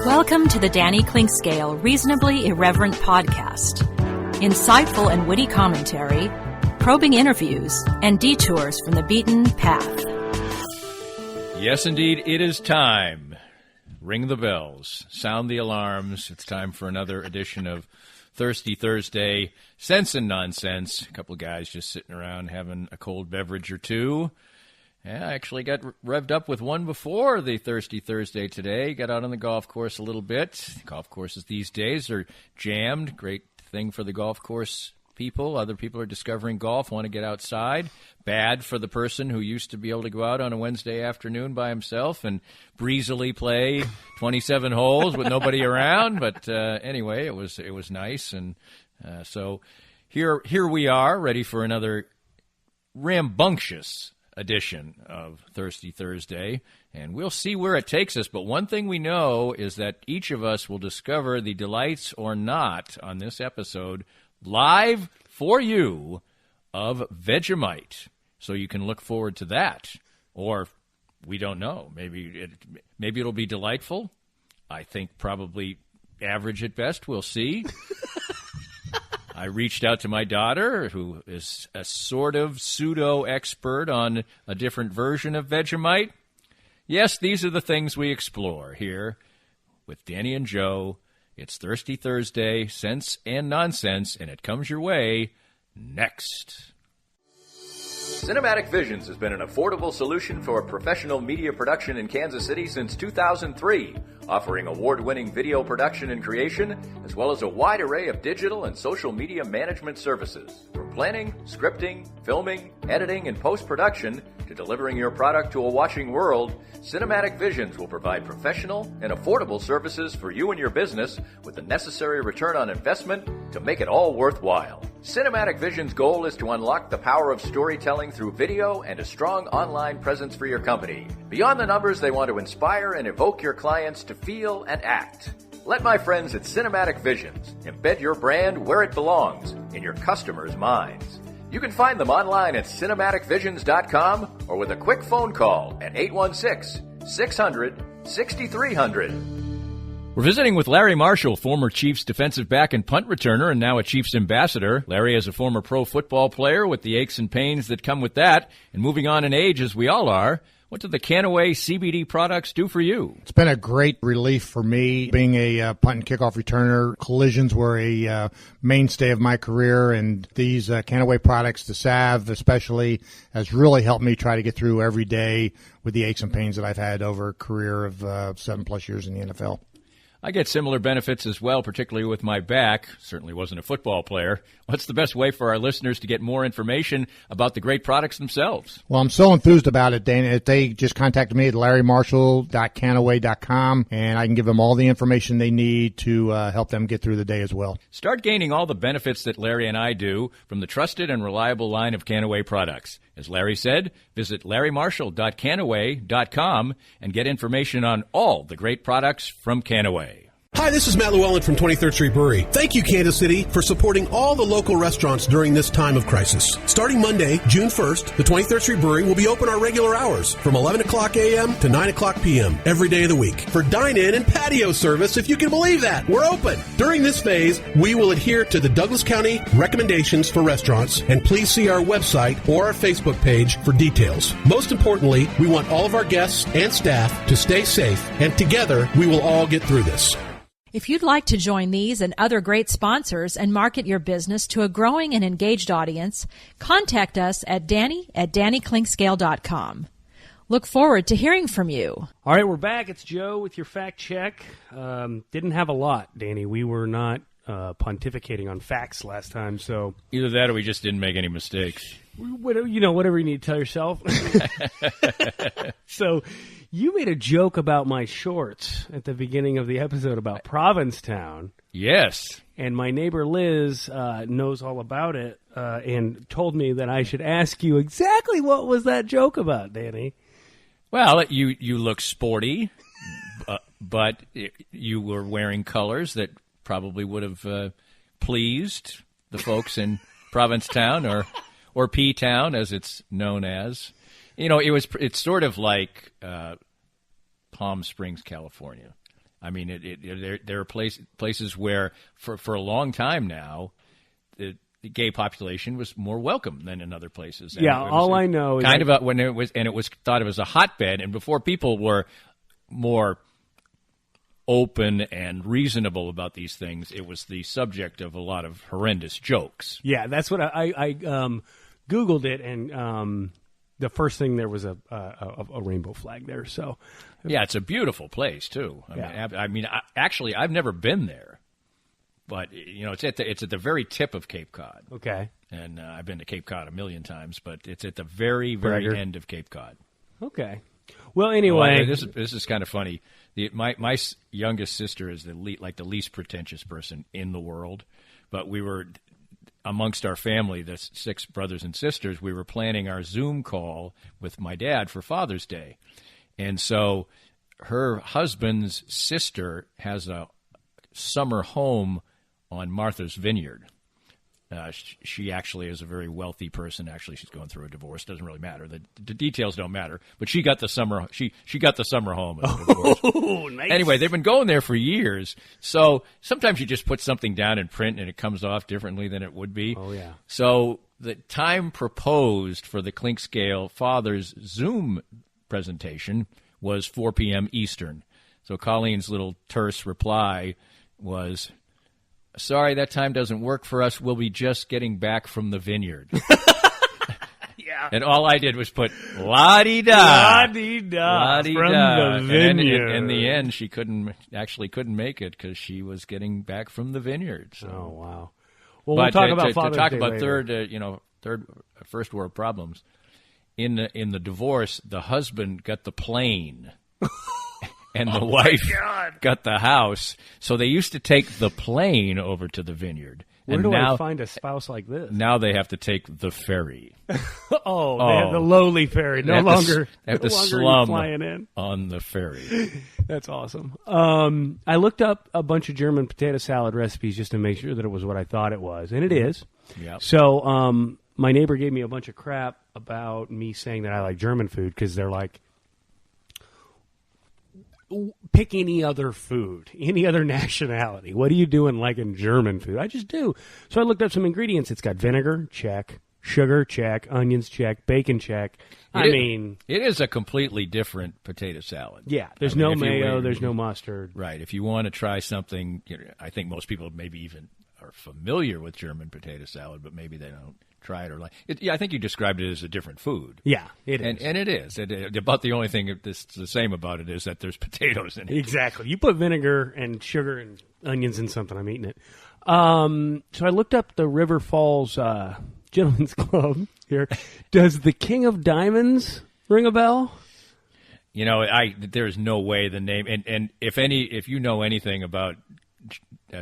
Welcome to the Danny Clinkscale Reasonably Irreverent Podcast. Insightful and witty commentary, probing interviews, and detours from the beaten path. Yes, indeed, it is time. Ring the bells, sound the alarms. It's time for another edition of Thirsty Thursday, Sense and Nonsense. A couple of guys just sitting around having a cold beverage or two. Yeah, I actually got revved up with one before the Thirsty Thursday today. Got out on the golf course a little bit. Golf courses these days are jammed. Great thing for the golf course people. Other people are discovering golf, want to get outside. Bad for the person who used to be able to go out on a Wednesday afternoon by himself and breezily play 27 holes with nobody around. But anyway, it was nice. And so here we are, ready for another rambunctious edition of Thirsty Thursday, and we'll see where it takes us. But one thing we know is that each of us will discover the delights or not on this episode live for you of Vegemite. So you can look forward to that. Or we don't know. Maybe it'll be delightful. I think probably average at best. We'll see. I reached out to my daughter, who is a sort of pseudo-expert on a different version of Vegemite. Yes, these are the things we explore here with Danny and Joe. It's Thirsty Thursday, Sense and Nonsense, and it comes your way next. Cinematic Visions has been an affordable solution for professional media production in Kansas City since 2003, offering award-winning video production and creation, as well as a wide array of digital and social media management services. From planning, scripting, filming, editing, and post-production, to delivering your product to a watching world, Cinematic Visions will provide professional and affordable services for you and your business with the necessary return on investment to make it all worthwhile. Cinematic Visions' goal is to unlock the power of storytelling through video and a strong online presence for your company. Beyond the numbers, they want to inspire and evoke your clients to feel and act. Let my friends at Cinematic Visions embed your brand where it belongs, in your customers' minds. You can find them online at cinematicvisions.com or with a quick phone call at 816-600-6300. We're visiting with Larry Marshall, former Chiefs defensive back and punt returner and now a Chiefs ambassador. Larry is a former pro football player with the aches and pains that come with that, and moving on in age as we all are. What do the Canaway CBD products do for you? It's been a great relief for me. Being a punt and kickoff returner, collisions were a mainstay of my career, and these Canaway products, the salve especially, has really helped me try to get through every day with the aches and pains that I've had over a career of 7+ years in the NFL. I get similar benefits as well, particularly with my back. Certainly wasn't a football player. What's the best way for our listeners to get more information about the great products themselves? Well, I'm so enthused about it, Dana. They just contacted me at larrymarshall.canaway.com, and I can give them all the information they need to help them get through the day as well. Start gaining all the benefits that Larry and I do from the trusted and reliable line of Canaway products. As Larry said, visit larrymarshall.canaway.com and get information on all the great products from Canaway. Hi, this is Matt Llewellyn from 23rd Street Brewery. Thank you, Kansas City, for supporting all the local restaurants during this time of crisis. Starting Monday, June 1st, the 23rd Street Brewery will be open our regular hours from 11 o'clock a.m. to 9 o'clock p.m. every day of the week. For dine-in and patio service, if you can believe that, we're open. During this phase, we will adhere to the Douglas County recommendations for restaurants, and please see our website or our Facebook page for details. Most importantly, we want all of our guests and staff to stay safe, and together, we will all get through this. If you'd like to join these and other great sponsors and market your business to a growing and engaged audience, contact us at danny@dannyclinkscale.com. Look forward to hearing from you. All right, we're back. It's Joe with your fact check. Didn't have a lot, Danny. We were not pontificating on facts last time, so... Either that or we just didn't make any mistakes. Whatever you need to tell yourself. So... You made a joke about my shorts at the beginning of the episode about Provincetown. Yes. And my neighbor Liz knows all about it and told me that I should ask you exactly what was that joke about, Danny. Well, you look sporty, but you were wearing colors that probably would have pleased the folks in Provincetown or P-Town, as it's known as. You know, it's sort of like Palm Springs, California. I mean, there are places where for a long time now, the gay population was more welcome than in other places. And I know is when it was thought of as a hotbed, and before people were more open and reasonable about these things, it was the subject of a lot of horrendous jokes. Yeah, that's what I Googled it, and the first thing there was a rainbow flag there. So yeah, it's a beautiful place too. I mean, actually, I've never been there, but it's at the very tip of Cape Cod. Okay, and I've been to Cape Cod a million times, but it's at the very, very end of Cape Cod. Okay. Well, anyway, this is kind of funny. My youngest sister is the least pretentious person in the world, but we were amongst our family, the 6 brothers and sisters. We were planning our Zoom call with my dad for Father's Day, and so her husband's sister has a summer home on Martha's Vineyard. She actually is a very wealthy person. Actually, she's going through a divorce. Doesn't really matter. The details don't matter. But she got the summer. She got the summer home. Oh, nice. Anyway, they've been going there for years. So sometimes you just put something down in print and it comes off differently than it would be. Oh yeah. So the time proposed for the Clink Scale Father's Zoom presentation was 4 p.m. Eastern. So Colleen's little terse reply was, "Sorry, that time doesn't work for us. We'll be just getting back from the vineyard." Yeah. And all I did was put la-di-da. La-di-da. From the vineyard. And in the end, she couldn't make it because she was getting back from the vineyard. So. Oh, wow. Well, we'll talk about Father's Day later. third first world problems. In the divorce, the husband got the plane. And the wife got the house. So they used to take the plane over to the vineyard. Where do I find a spouse like this? Now they have to take the ferry. They have the lowly ferry. No longer slum flying in on the ferry. That's awesome. I looked up a bunch of German potato salad recipes just to make sure that it was what I thought it was. And it is. Yep. So my neighbor gave me a bunch of crap about me saying that I like German food because they're like, pick any other food, any other nationality. What are you doing liking German food? I just do. So I looked up some ingredients. It's got vinegar, check. Sugar, check. Onions, check. Bacon, check. It is a completely different potato salad. Yeah, there's no mayo, there's no mustard. Right. If you want to try something, I think most people maybe even are familiar with German potato salad, but maybe they don't try it or like it. Yeah, I think you described it as a different food. Yeah, it is. And it is. About the only thing that's the same about it is that there's potatoes in it. Exactly. You put vinegar and sugar and onions in something, I'm eating it. So I looked up the River Falls Gentlemen's Club here. Does the King of Diamonds ring a bell? There's no way the name and if you know anything about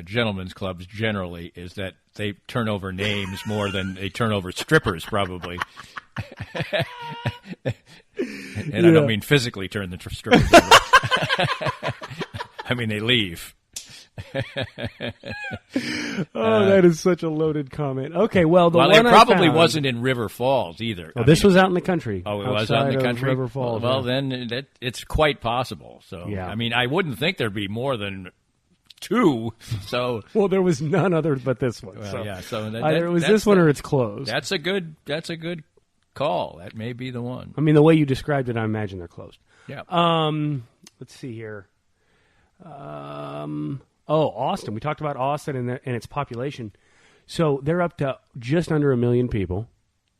gentlemen's clubs generally is that they turn over names more than they turn over strippers, probably. And I don't mean physically turn the strippers over. I mean they leave. That is such a loaded comment. Okay, well, it probably wasn't in River Falls either. This was out in the country. Oh, it was out in the country? River Falls. Well, then it's quite possible. So, yeah. I mean, I wouldn't think there'd be more than 2. So, well, there was none other but this one. Well, so yeah. So either it was this one or it's closed. That's a good call. That may be the one. I mean, the way you described it, I imagine they're closed. Yeah. Let's see here. Austin. We talked about Austin and its population. So they're up to just under 1 million people.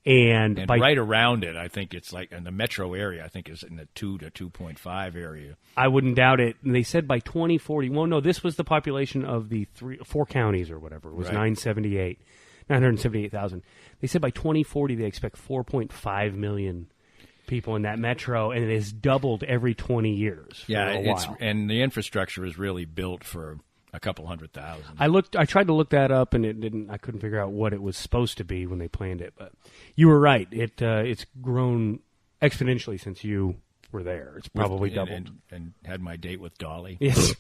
And right around it, I think it's like in the metro area, I think it's in the 2 to 2.5 area. I wouldn't doubt it. And they said by 2040, well, no, this was the population of the 4 counties or whatever. It was 978,000. They said by 2040, they expect 4.5 million people in that metro, and it has doubled every 20 years. And the infrastructure is really built for a couple 100,000. I tried to look that up, and I couldn't figure out what it was supposed to be when they planned it. But you were right. It's grown exponentially since you were there. It's probably doubled. And had my date with Dolly. Yes,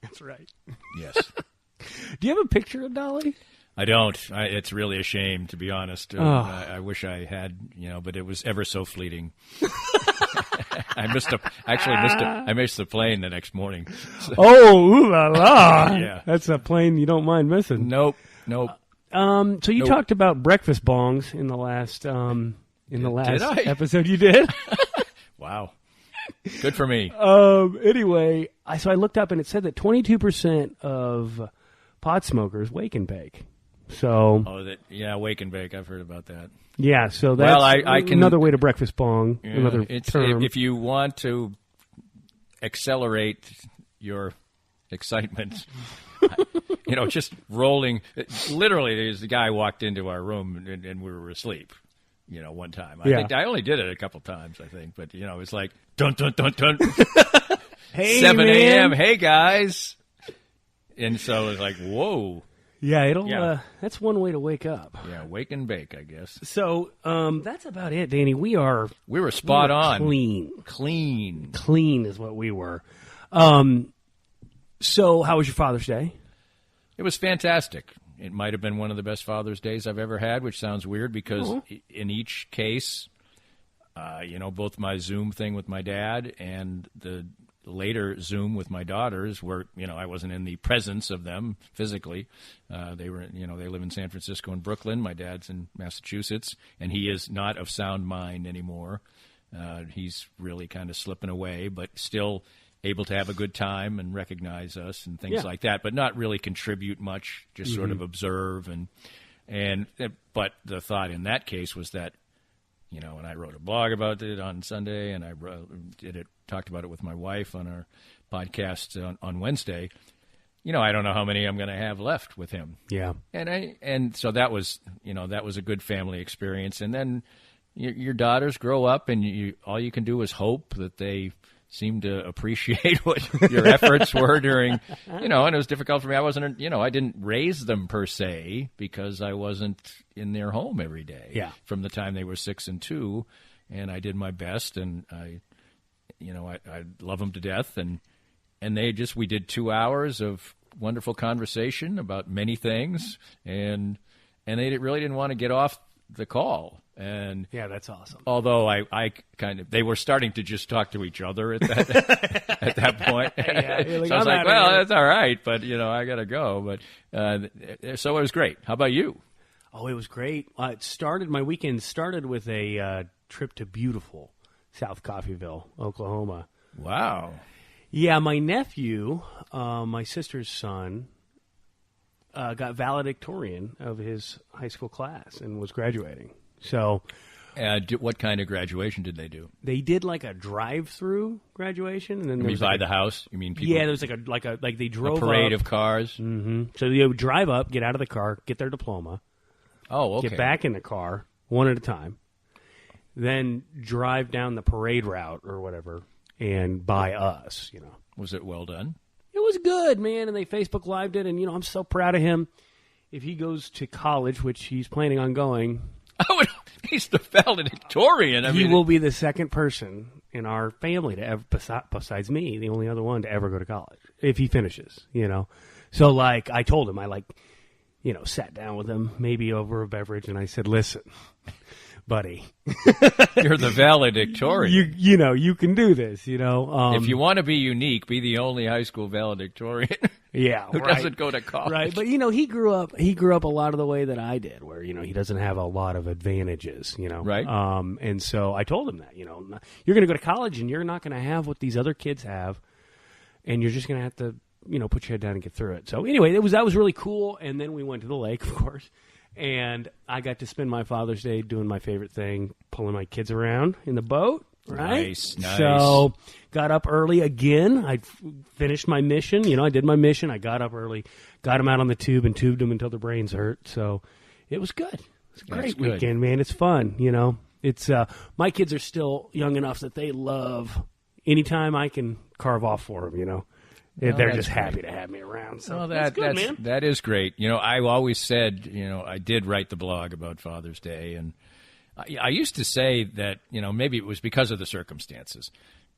that's right. Yes. Do you have a picture of Dolly? I don't. It's really a shame, to be honest. I wish I had, but it was ever so fleeting. I missed the plane the next morning. So, Oh, ooh la la! Yeah. That's a plane you don't mind missing. nope. So you talked about breakfast bongs in the last Did I? episode. You did. Wow. Good for me. Anyway, I looked up and it said that 22% of pot smokers wake and bake. So wake and bake. I've heard about that. yeah, so that's I can, another way to breakfast bong. Yeah, another term. If you want to accelerate your excitement, just rolling. Literally, there's a guy walked into our room and we were asleep. One time. I think I only did it a couple times. I think, but it's like dun dun dun dun. Hey, 7 a.m. man. Hey guys, and so it's like whoa. Yeah, that's one way to wake up. Yeah, wake and bake, I guess. So that's about it, Danny. We were spot on. Clean is what we were. So how was your Father's Day? It was fantastic. It might have been one of the best Father's Days I've ever had, which sounds weird because in each case, both my Zoom thing with my dad and the later Zoom with my daughters where, I wasn't in the presence of them physically. They were, they live in San Francisco and Brooklyn. My dad's in Massachusetts, and he is not of sound mind anymore. He's really kind of slipping away, but still able to have a good time and recognize us and things like that, but not really contribute much, just sort of observe. But the thought in that case was that, and I wrote a blog about it on Sunday, and I talked about it with my wife on our podcast on Wednesday. I don't know how many I'm going to have left with him. Yeah. And so that was, that was a good family experience. And then your daughters grow up, and all you can do is hope that they seem to appreciate what your efforts were during, and it was difficult for me. I wasn't, I didn't raise them per se because I wasn't in their home every day. Yeah. From the time they were 6 and 2, and I did my best, and I love them to death, and we did 2 hours of wonderful conversation about many things, and they really didn't want to get off the call. And yeah, that's awesome. Although I they were starting to just talk to each other at that point. Yeah, so I was like, well, that's all right, but I got to go. But so it was great. How about you? Oh, it was great. My weekend started with a trip to beautiful South Coffeyville, Oklahoma. Wow. Yeah, my nephew, my sister's son, got valedictorian of his high school class and was graduating. So, what kind of graduation did they do? They did like a drive-through graduation, and then there was by the house. You mean people? Yeah, there was like they drove a parade up. of cars. Mm-hmm. So they would drive up, get out of the car, get their diploma. Oh, okay. Get back in the car one at a time, then drive down the parade route or whatever, and buy us. Was it well done? It was good, man. And they Facebook Lived it, and I'm so proud of him. If he goes to college, which he's planning on going. Oh, he's the valedictorian. He will be the second person in our family to ever, besides me, the only other one to ever go to college if he finishes. So I told him I sat down with him maybe over a beverage, and I said, "Listen, buddy, you're the valedictorian. You can do this. If you want to be unique, be the only high school valedictorian." Yeah, who doesn't go to college. Right, but he grew up a lot of the way that I did, where he doesn't have a lot of advantages, Right. And so I told him that, you're going to go to college and you're not going to have what these other kids have, and you're just going to have to, put your head down and get through it. So anyway, that was really cool. And then we went to the lake, of course, and I got to spend my Father's Day doing my favorite thing, pulling my kids around in the boat. Right? Nice. So got up early again. I finished my mission. I did my mission. I got up early, got them out on the tube and tubed them until their brains hurt. So it was good. It's a great weekend, man. It's fun. It's my kids are still young enough that they love anytime I can carve off for them. They're just happy to have me around. So that's good, man. That is great. I always said, I did write the blog about Father's Day, and I used to say that, maybe it was because of the circumstances.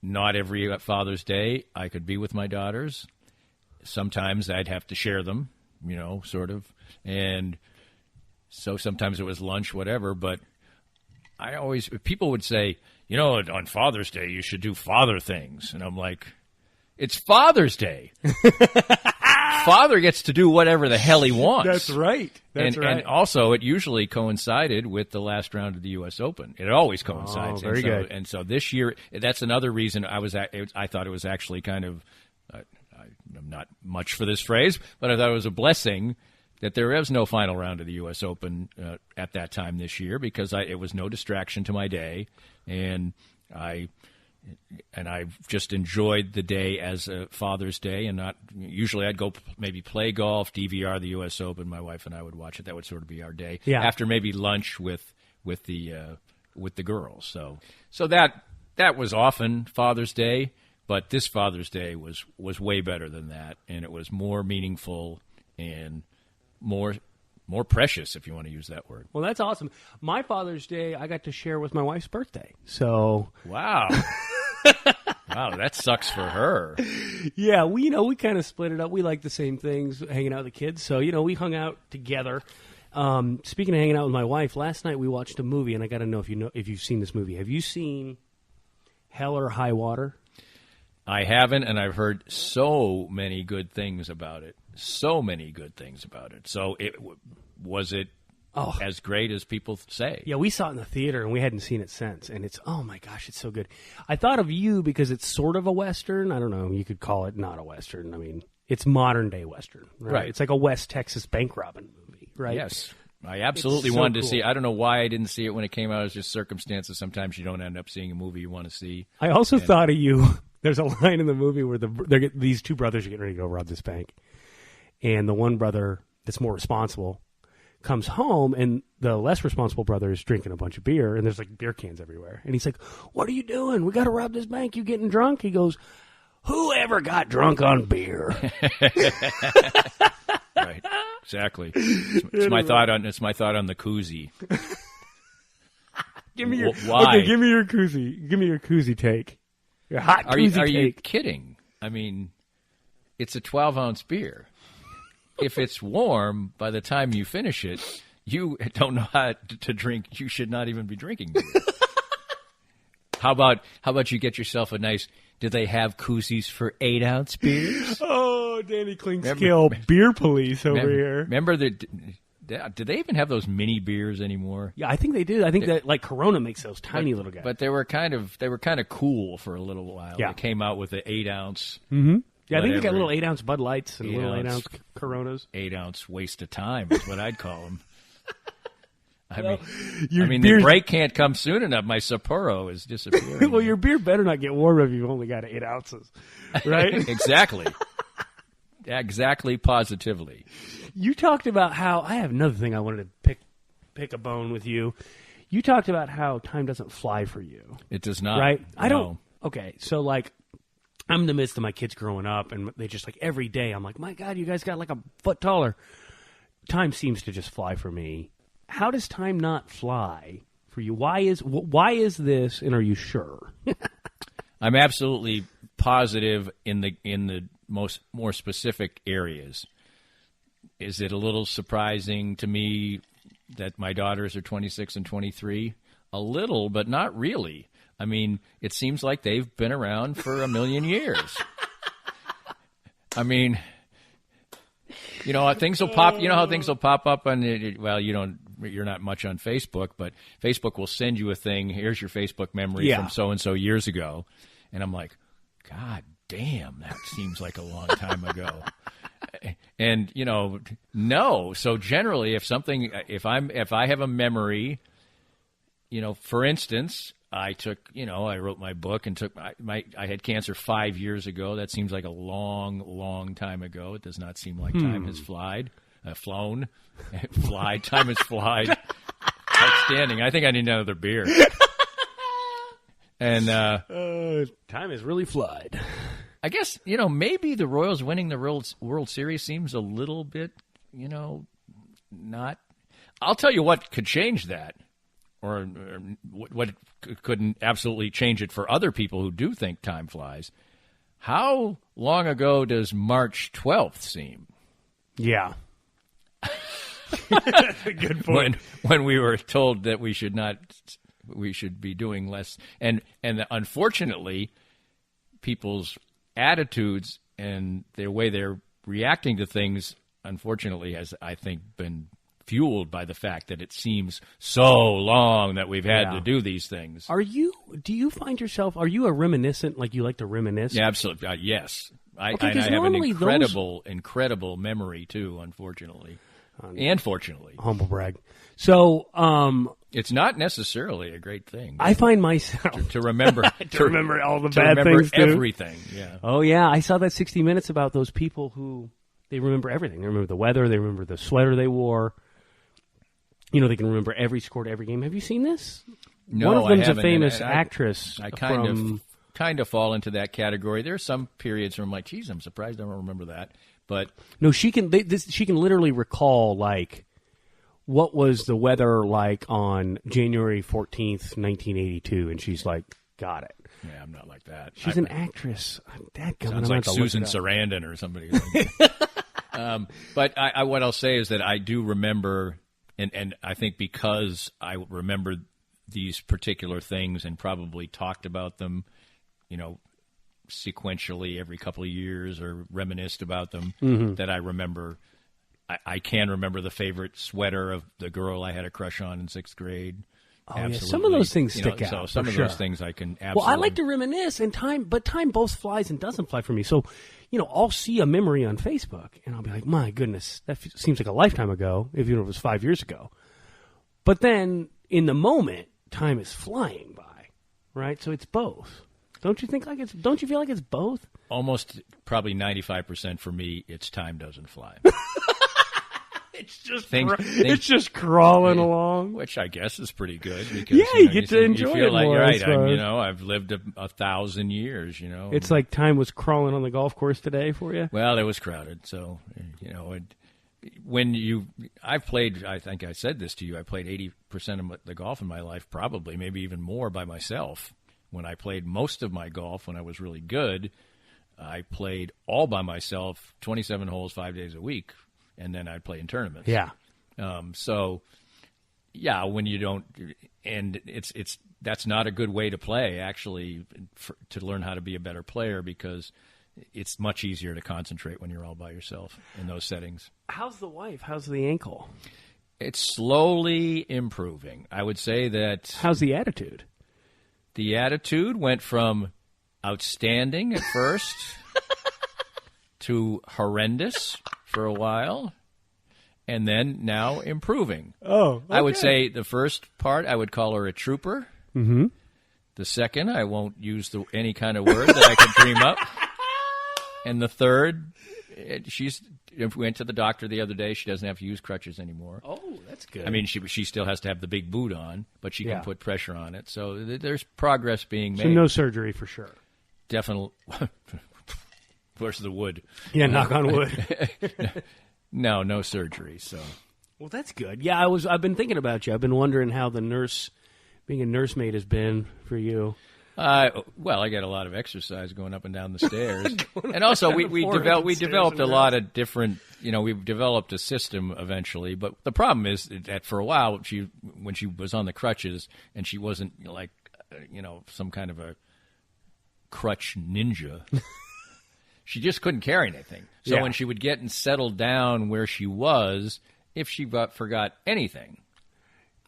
Not every Father's Day I could be with my daughters. Sometimes I'd have to share them, sort of. And so sometimes it was lunch, whatever. But people would say, on Father's Day, you should do father things. And I'm like, it's Father's Day. Father gets to do whatever the hell he wants. That's right. And also, it usually coincided with the last round of the U.S. Open. It always coincides. Very good. And so this year, that's another reason I thought it was actually kind of, I'm not much for this phrase, but I thought it was a blessing that there is no final round of the U.S. Open at that time this year, because it was no distraction to my day, and I just enjoyed the day as a Father's Day, and not usually I'd go maybe play golf, DVR the U.S. Open. My wife and I would watch it. That would sort of be our day after maybe lunch with the girls. So that was often Father's Day, but this Father's Day was way better than that, and it was more meaningful and more precious, if you want to use that word. Well, that's awesome. My Father's Day, I got to share with my wife's birthday. So wow. Wow, that sucks for her. Yeah, we kind of split it up. We like the same things, hanging out with the kids. So, we hung out together. Speaking of hanging out with my wife, last night we watched a movie, and I got to know if you've seen this movie. Have you seen Hell or High Water? I haven't, and I've heard so many good things about it. So was it as great as people say? Yeah, we saw it in the theater, and we hadn't seen it since. And it's, oh my gosh, it's so good. I thought of you because it's sort of a Western. I don't know. You could call it not a Western. I mean, it's modern-day Western. Right? It's like a West Texas bank robbing movie, right? Yes. I absolutely wanted to see it. I don't know why I didn't see it when it came out. It was just circumstances. Sometimes you don't end up seeing a movie you want to see. I also thought of you. There's a line in the movie where these two brothers are getting ready to go rob this bank. And the one brother that's more responsible comes home, and the less responsible brother is drinking a bunch of beer, and there's like beer cans everywhere. And he's like, "What are you doing? We got to rob this bank. You getting drunk?" He goes, "Who ever got drunk on beer?" Right. Exactly. It's my thought on the koozie. Give me your why? Okay, give me your koozie. Give me your koozie take. Your hot koozie take. Are you kidding? I mean, it's a 12-ounce beer. If it's warm, by the time you finish it, you don't know how to drink. You should not even be drinking beer. How about you get yourself a nice? Do they have koozies for 8-ounce beers? Oh, Danny Clinkscale, beer police over here. Remember did they even have those mini beers anymore? Yeah, I think they did. I think that like Corona makes those tiny little guys. But they were kind of cool for a little while. Yeah. They came out with the 8-ounce. Mm-hmm. Yeah, I think they got little 8-ounce Bud Lights and little 8-ounce Coronas. 8-ounce waste of time is what I'd call them. The break can't come soon enough. My Sapporo is disappearing. Well, your beer better not get warm if you've only got 8 ounces, right? Exactly. Exactly, positively. You talked about how, I have another thing I wanted to pick a bone with you. You talked about how time doesn't fly for you. It does not. Right? No. I don't. Okay, so like, I'm in the midst of my kids growing up, and they just like every day, I'm like, my God, you guys got like a foot taller. Time seems to just fly for me. How does time not fly for you? Why is this, and are you sure? I'm absolutely positive in the more specific areas. Is it a little surprising to me that my daughters are 26 and 23? A little, but not really. I mean, it seems like they've been around for a million years. I mean, things will pop. You know how things will pop up on it. Well, you're not much on Facebook, but Facebook will send you a thing. Here's your Facebook memory from so and so years ago, and I'm like, God damn, that seems like a long time ago. And no. So generally, if I have a memory, for instance, I wrote my book and I had cancer 5 years ago. That seems like a long, long time ago. It does not seem like time has flown. Time has flied. Outstanding. I think I need another beer. And time has really flied. I guess, maybe the Royals winning the World Series seems a little bit, not. I'll tell you what could change that. Or what couldn't absolutely change it for other people who do think time flies. How long ago does March 12th seem? Yeah. That's a good point. When we were told that we should not we should be doing less. And unfortunately, people's attitudes and their way they're reacting to things, unfortunately, has, I think, been fueled by the fact that it seems so long that we've had to do these things. Do you find yourself, are you a reminiscent, like you like to reminisce? Yeah, absolutely. Yes. I have an incredible memory, too, unfortunately. And fortunately. Humble brag. So, it's not necessarily a great thing. I find myself to remember to remember all the to bad remember things too. Everything. Yeah. Oh yeah, I saw that 60 Minutes about those people who they remember everything. They remember the weather. They remember the sweater they wore. You know, they can remember every score to every game. Have you seen this? No, one of them's I haven't. a famous actress. I kind of fall into that category. There are some periods where I'm like, geez, I'm surprised I don't remember that. But no, she can. She can literally recall like what was the weather like on January 14th, 1982, and she's like, got it. Yeah, I'm not like that. She's an actress. Sounds like Susan Sarandon or somebody. But what I'll say is that I do remember, and I think because I remember these particular things and probably talked about them, you know, sequentially every couple of years or reminisced about them, that I remember. I can remember the favorite sweater of the girl I had a crush on in 6th grade. Oh, yeah. Some of those things stick out. So some of those things I can absolutely. Well, I like to reminisce, and time both flies and doesn't fly for me. So, you know, I'll see a memory on Facebook, and I'll be like, my goodness, that seems like a lifetime ago, even if it was 5 years ago. But then, in the moment, time is flying by, right? So it's both. Don't you feel like it's both? Almost probably 95% for me, it's time doesn't fly. It's just crawling along, which I guess is pretty good. Because, you get to enjoy you feel it like more. You're right. I've lived 1,000 years. You know, it's like time was crawling on the golf course today for you. Well, it was crowded, so you know. I've played. I think I said this to you. I played 80% of the golf in my life, probably maybe even more by myself. When I played most of my golf, when I was really good, I played all by myself, 27 holes, 5 days a week. And then I'd play in tournaments. Yeah. So, yeah, when you don't, and that's not a good way to play, actually, to learn how to be a better player, because it's much easier to concentrate when you're all by yourself in those settings. How's the wife? How's the ankle? It's slowly improving. I would say that. How's the attitude? The attitude went from outstanding at first to horrendous for a while, and then now improving. Oh, okay. I would say the first part, I would call her a trooper. Mm-hmm. The second, I won't use any kind of word that I could dream up. And the third, she went to the doctor the other day. She doesn't have to use crutches anymore. Oh, that's good. I mean, she still has to have the big boot on, but she can put pressure on it. So there's progress being made. So no surgery for sure. Definitely. Where's the wood? Yeah, knock on wood. No surgery. So, well, that's good. Yeah, I've been thinking about you. I've been wondering how being a nursemaid has been for you. Well, I get a lot of exercise going up and down the stairs, and also we developed a lot of different. You know, we've developed a system eventually, but the problem is that for a while when she was on the crutches and she wasn't like some kind of a crutch ninja. She just couldn't carry anything. So when she would get and settle down where she was, if she forgot anything,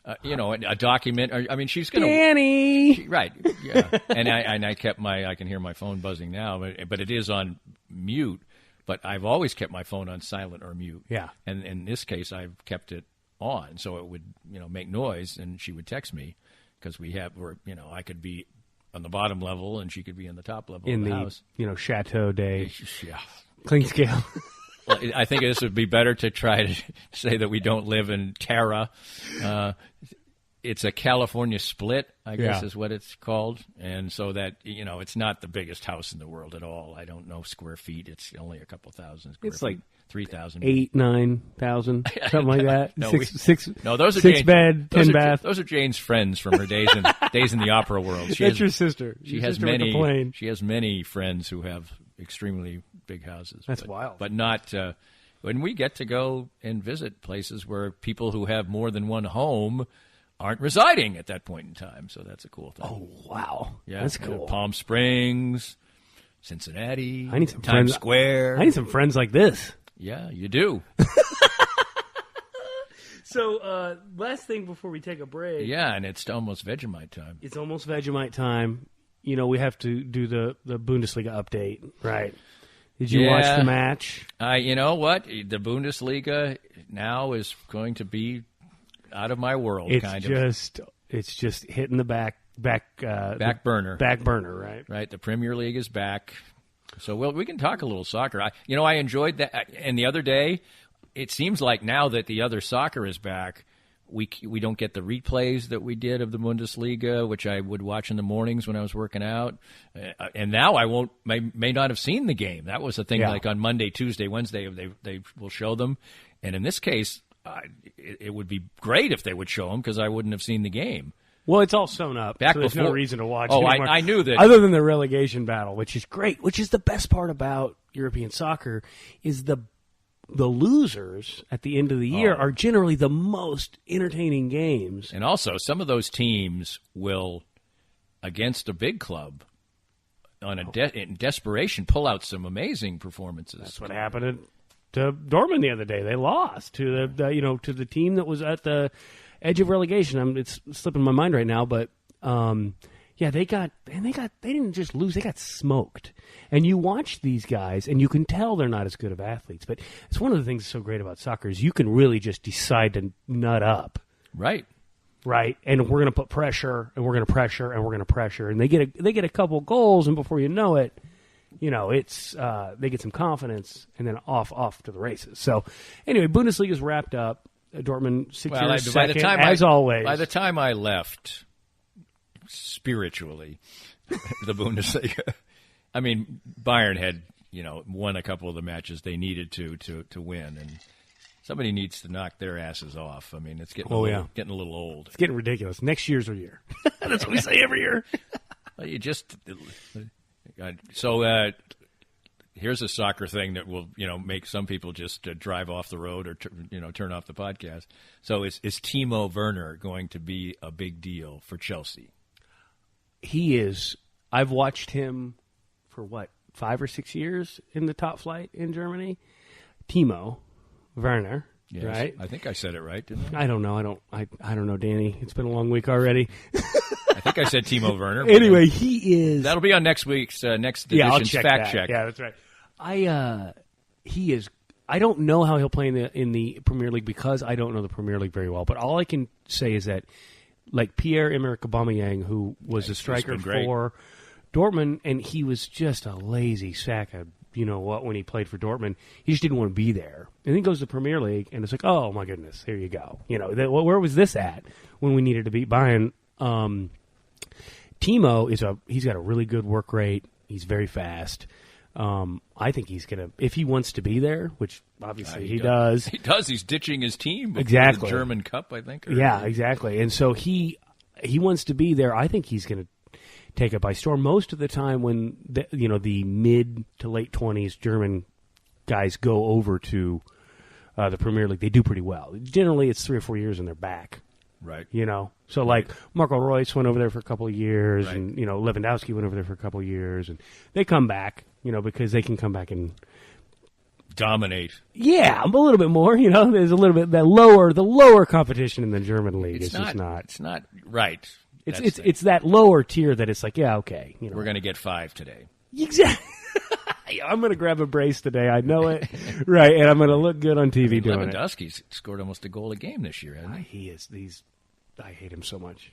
a document. I mean, she's going to Danny, right? Yeah, and I kept I can hear my phone buzzing now, but it is on mute. But I've always kept my phone on silent or mute. Yeah, and in this case, I've kept it on, so it would make noise, and she would text me because I could be on the bottom level, and she could be on the top level in of the house. Chateau de Yeah. cling scale. Well, I think this would be better to try to say that we don't live in Terra. It's a California split, I guess is what it's called. And so that, it's not the biggest house in the world at all. I don't know square feet. It's only a couple thousand square feet. It's like 3,000. 9,000, something like that. No, those are six bed, 10 bath. Those are Jane's friends from her days in the opera world. That's your sister. She has many friends who have extremely big houses. That's wild. But not when we get to go and visit places where people who have more than one home aren't residing at that point in time. So that's a cool thing. Oh, wow. Yeah, That's cool. Palm Springs, Cincinnati, I need some Times friends. Square. I need some friends like this. Yeah, you do. So, last thing before we take a break. Yeah, and it's almost Vegemite time. It's almost Vegemite time. You know, we have to do the Bundesliga update, right? Did you watch the match? You know what? The Bundesliga now is going to be out of my world, It's just hitting the back burner. Back burner, right? Right. The Premier League is back. So, we can talk a little soccer. I enjoyed that. And the other day, it seems like now that the other soccer is back, we don't get the replays that we did of the Bundesliga, which I would watch in the mornings when I was working out. And now I may not have seen the game. That was the thing. Like on Monday, Tuesday, Wednesday, they will show them. And in this case, it would be great if they would show them because I wouldn't have seen the game. Well, it's all sewn up. So there's no reason to watch it anymore. I knew that. Other than the relegation battle, which is great, which is the best part about European soccer, is the losers at the end of the year are generally the most entertaining games. And also, some of those teams will, against a big club, in desperation, pull out some amazing performances. That's what happened to Dortmund the other day. They lost to the team that was at the edge of relegation. It's slipping my mind right now, but they didn't just lose; they got smoked. And you watch these guys, and you can tell they're not as good of athletes. But it's one of the things that's so great about soccer is you can really just decide to nut up, right? And we're going to put pressure, and we're going to pressure, and we're going to pressure, and they get a couple goals, and before you know it, it's they get some confidence, and then off to the races. So anyway, Bundesliga's wrapped up. Dortmund 6 years second, as always. By the time I left, spiritually, the Bundesliga, I mean, Bayern had won a couple of the matches they needed to win, and somebody needs to knock their asses off. I mean, it's getting getting a little old. It's getting ridiculous. Next year's our year. That's what we say every year. Well, so. Here's a soccer thing that will, make some people just drive off the road or, turn off the podcast. So is Timo Werner going to be a big deal for Chelsea? He is. I've watched him for 5 or 6 years in the top flight in Germany. Timo Werner, yes, right? I think I said it right, didn't I? I don't know. I don't know, Danny. It's been a long week already. I think I said Timo Werner. Anyway, he is. That'll be on next week's next edition's fact check. Yeah, that's right. He is. I don't know how he'll play in the Premier League because I don't know the Premier League very well. But all I can say is that, like Pierre-Emerick Aubameyang, who was a striker for Dortmund, and he was just a lazy sack of when he played for Dortmund. He just didn't want to be there. And then he goes to the Premier League, and it's like, oh my goodness, here you go. Where was this at when we needed to beat Bayern? Timo he's got a really good work rate. He's very fast. I think he's going to, if he wants to be there, which obviously he does. He does. He's ditching his team before exactly. the German Cup, I think. Yeah, exactly. And so he wants to be there. I think he's going to take it by storm. Most of the time when the mid to late 20s German guys go over to the Premier League, they do pretty well. Generally, it's 3 or 4 years and they're back. Right. So like Marco Reus went over there for a couple of years, right. and Lewandowski went over there for a couple of years, and they come back, because they can come back and dominate. Yeah, a little bit more. There's a little bit the lower competition in the German league. It's just not. It's not right. It's that lower tier that it's like, yeah, okay. We're going to get 5 today. Exactly. I'm going to grab a brace today. I know it. Right, and I'm going to look good on TV doing it. Lewandowski's scored almost a goal a game this year, hasn't he? He is. I hate him so much.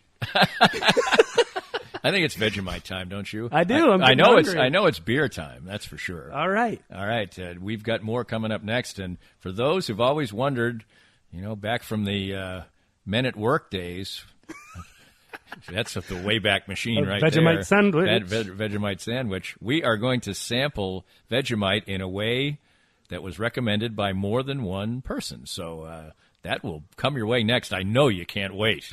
I think it's Vegemite time, don't you? I do. I know it's beer time. That's for sure. All right. We've got more coming up next, and for those who've always wondered, back from the Men at Work days. That's the Wayback Machine right Vegemite there. Sandwich. Vegemite sandwich. We are going to sample Vegemite in a way that was recommended by more than one person. So that will come your way next. I know you can't wait.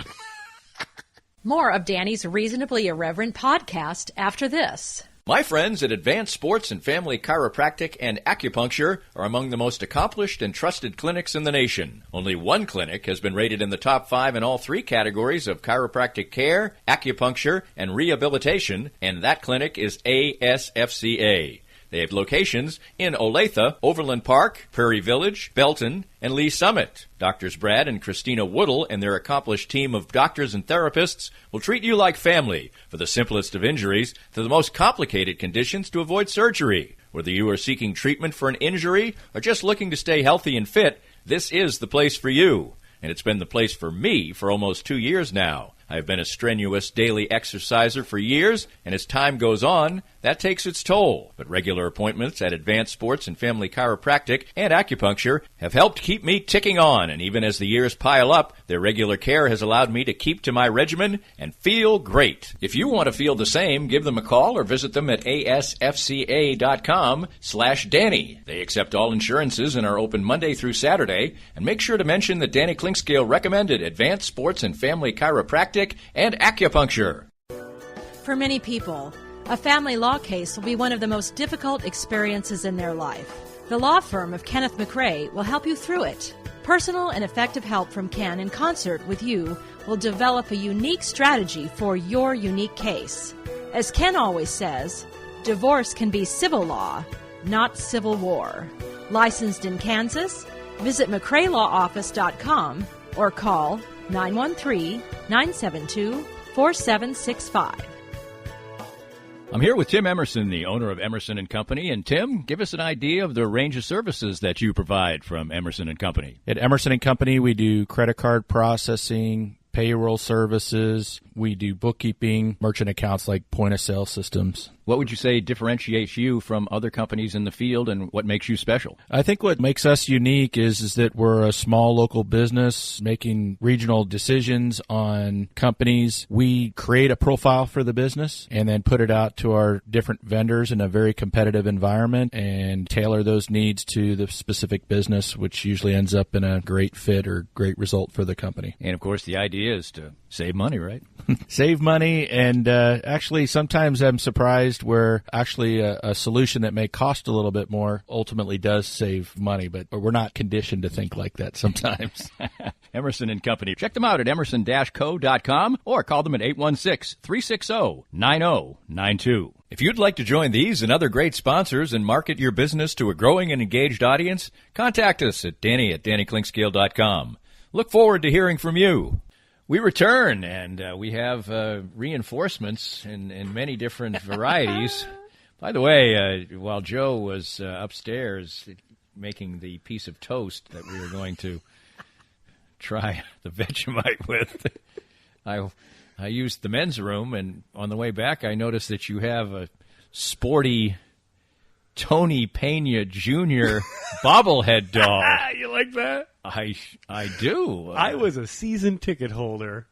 More of Danny's Reasonably Irreverent podcast after this. My friends at Advanced Sports and Family Chiropractic and Acupuncture are among the most accomplished and trusted clinics in the nation. Only one clinic has been rated in the top 5 in all 3 categories of chiropractic care, acupuncture, and rehabilitation, and that clinic is ASFCA. They have locations in Olathe, Overland Park, Prairie Village, Belton, and Lee Summit. Doctors Brad and Christina Woodle and their accomplished team of doctors and therapists will treat you like family, for the simplest of injuries to the most complicated conditions to avoid surgery. Whether you are seeking treatment for an injury or just looking to stay healthy and fit, this is the place for you. And it's been the place for me for almost 2 years now. I've been a strenuous daily exerciser for years, and as time goes on, that takes its toll. But regular appointments at Advanced Sports and Family Chiropractic and Acupuncture have helped keep me ticking on, and even as the years pile up, their regular care has allowed me to keep to my regimen and feel great. If you want to feel the same, give them a call or visit them at asfca.com/Danny. They accept all insurances and are open Monday through Saturday, and make sure to mention that Danny Clinkscale recommended Advanced Sports and Family Chiropractic and Acupuncture. For many people, a family law case will be one of the most difficult experiences in their life. The law firm of Kenneth McRae will help you through it. Personal and effective help from Ken in concert with you will develop a unique strategy for your unique case. As Ken always says, divorce can be civil law, not civil war. Licensed in Kansas? Visit McRaeLawOffice.com or call 913-972-4765. I'm here with Tim Emerson, the owner of Emerson & Company. And Tim, give us an idea of the range of services that you provide from Emerson & Company. At Emerson & Company, we do credit card processing, payroll services. We do bookkeeping, merchant accounts like point-of-sale systems. What would you say differentiates you from other companies in the field, and what makes you special? I think what makes us unique is that we're a small local business making regional decisions on companies. We create a profile for the business and then put it out to our different vendors in a very competitive environment and tailor those needs to the specific business, which usually ends up in a great fit or great result for the company. And, of course, the idea is to save money, right? Save money, and actually sometimes I'm surprised where actually a solution that may cost a little bit more ultimately does save money, but we're not conditioned to think like that sometimes. Emerson & Company. Check them out at emerson-co.com or call them at 816-360-9092. If you'd like to join these and other great sponsors and market your business to a growing and engaged audience, contact us at danny@dannyclinkscale.com. Look forward to hearing from you. We return, and we have reinforcements in many different varieties. By the way, while Joe was upstairs making the piece of toast that we were going to try the Vegemite with, I used the men's room, and on the way back I noticed that you have a sporty Tony Pena Jr. bobblehead dog. You like that? I do. I was a season ticket holder.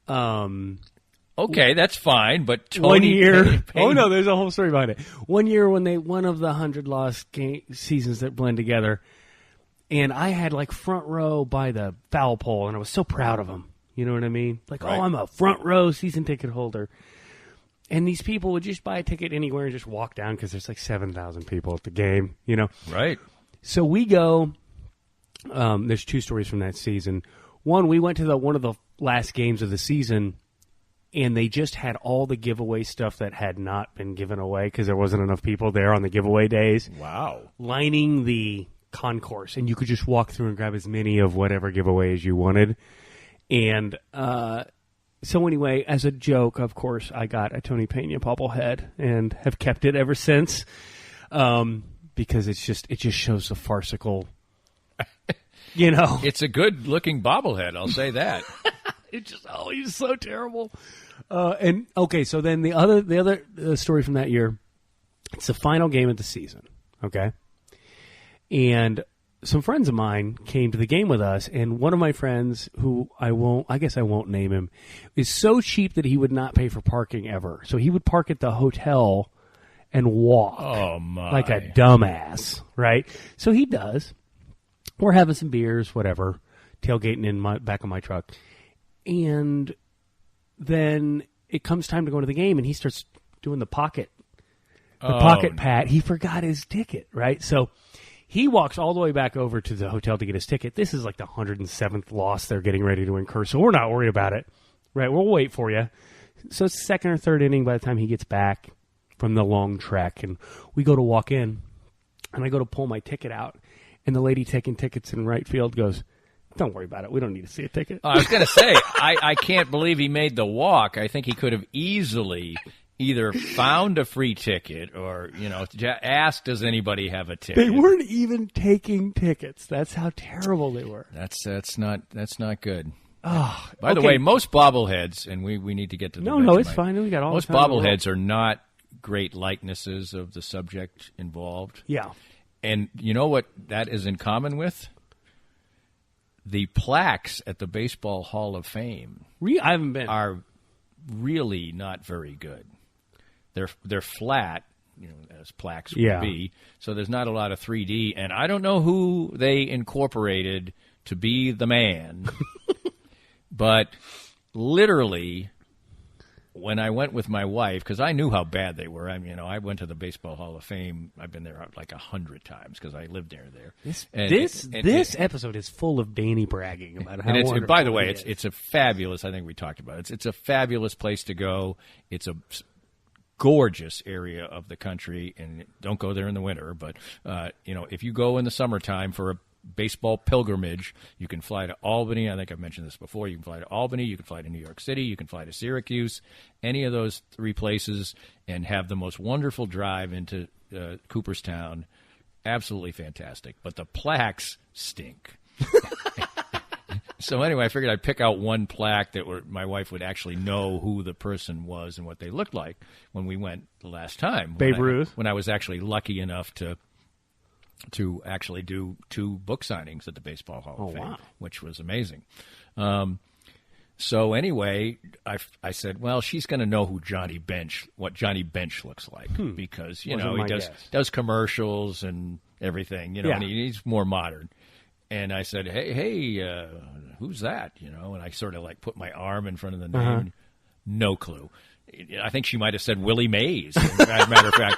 Okay, that's fine, but Tony 1 year. Pena. Oh no, there's a whole story behind it. 1 year when one of the 100 lost seasons that blend together, and I had like front row by the foul pole, and I was so proud of him. You know what I mean? Like, right. Oh, I'm a front row season ticket holder. And these people would just buy a ticket anywhere and just walk down because there's like 7,000 people at the game, you know? Right. So we go, there's 2 stories from that season. One, we went to one of the last games of the season, and they just had all the giveaway stuff that had not been given away because there wasn't enough people there on the giveaway days. Wow. Lining the concourse, and you could just walk through and grab as many of whatever giveaways you wanted. And so anyway, as a joke, of course, I got a Tony Pena bobblehead and have kept it ever since because it just shows the farcical, you know. It's a good-looking bobblehead, I'll say that. He's so terrible. And okay, so then the other story from that year, it's the final game of the season, okay? And some friends of mine came to the game with us, and one of my friends, who I guess I won't name him, is so cheap that he would not pay for parking ever. So he would park at the hotel and walk. Oh, my. Like a dumbass, right? So he does. We're having some beers, whatever, tailgating in back of my truck. And then it comes time to go to the game, and he starts doing the pocket pocket pat. He forgot his ticket, right? So he walks all the way back over to the hotel to get his ticket. This is like the 107th loss they're getting ready to incur, so we're not worried about it, right? We'll wait for you. So it's the second or third inning by the time he gets back from the long trek, and we go to walk in, and I go to pull my ticket out, and the lady taking tickets in right field goes, "Don't worry about it. We don't need to see a ticket." I was going to say, I can't believe he made the walk. I think he could have easily either found a free ticket or, asked, does anybody have a ticket? They weren't even taking tickets. That's how terrible they were. That's not good. Oh, By the way, most bobbleheads, and we need to get to the No, it's fine. We got all most the time bobbleheads are not great likenesses of the subject involved. Yeah. And you know what that is in common with? The plaques at the Baseball Hall of Fame I haven't been. are really not very good. They're flat, as plaques would be. So there's not a lot of 3D. And I don't know who they incorporated to be the man, but literally, when I went with my wife, because I knew how bad they were. I went to the Baseball Hall of Fame. I've been there like 100 times because I lived near there. This episode is full of Danny bragging about how wonderful. By the way, it's a fabulous. I think we talked about it. It's a fabulous place to go. It's a gorgeous area of the country, and don't go there in the winter. But if you go in the summertime for a baseball pilgrimage, you can fly to Albany. I think I've mentioned this before. You can fly to Albany, you can fly to New York City, you can fly to Syracuse, any of those three places, and have the most wonderful drive into Cooperstown. Absolutely fantastic. But the plaques stink. So anyway, I figured I'd pick out one plaque that my wife would actually know who the person was and what they looked like when we went the last time. Babe Ruth? When I was actually lucky enough to actually do 2 book signings at the Baseball Hall of Fame, which was amazing. So anyway, I said, well, she's going to know what Johnny Bench looks like because, he does commercials and everything, and he's more modern. And I said, hey, who's that? And I sort of like put my arm in front of the name. No clue. I think she might have said Willie Mays. As a matter of fact,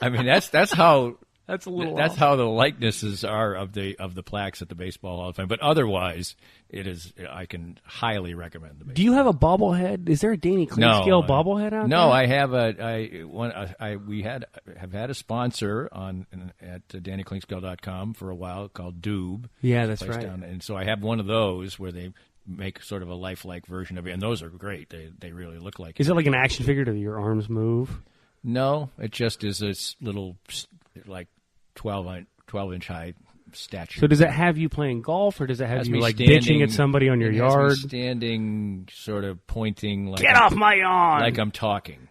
I mean, that's how That's a little. That's off. how the likenesses are of the plaques at the Baseball Hall of Fame. But otherwise, it is. I can highly recommend the. Do you have a bobblehead? Is there a Danny Clean-scale bobblehead out there? No, I have we have had a sponsor at DannyCleanscale.com for a while called Doob. Yeah, that's right. And so I have one of those where they make sort of a lifelike version of it, and those are great. They really look like. Is it like an action figure? Do your arms move? No, it just is this little like 12-inch high statue. So does it have you playing golf, or does it have you like bitching at somebody on your yard? Has me standing, sort of pointing like get off my lawn, like I'm talking,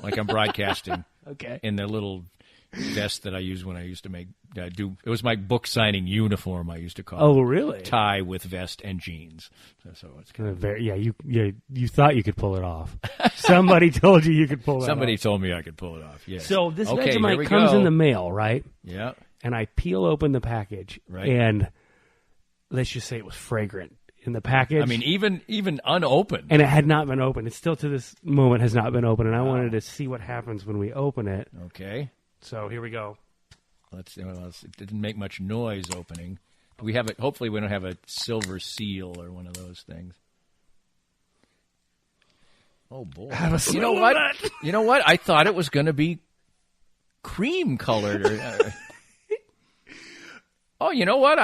like I'm broadcasting. Okay. In the little vest that I used when I used to do. It was my book signing uniform. I used to call. Oh, really? Tie with vest and jeans. So it's kind of you thought you could pull it off. Somebody told you could pull it off. Somebody told me I could pull it off. Yes. So this Vegemite comes in the mail, right? Yeah. And I peel open the package, right? And let's just say it was fragrant in the package. I mean, even unopened. And it had not been opened. It still to this moment has not been opened. And I wanted to see what happens when we open it. Okay. So here we go. It didn't make much noise opening. We have it. Hopefully, we don't have a silver seal or one of those things. Oh boy! You know what? You know what? I thought it was going to be cream colored. Oh, you know what?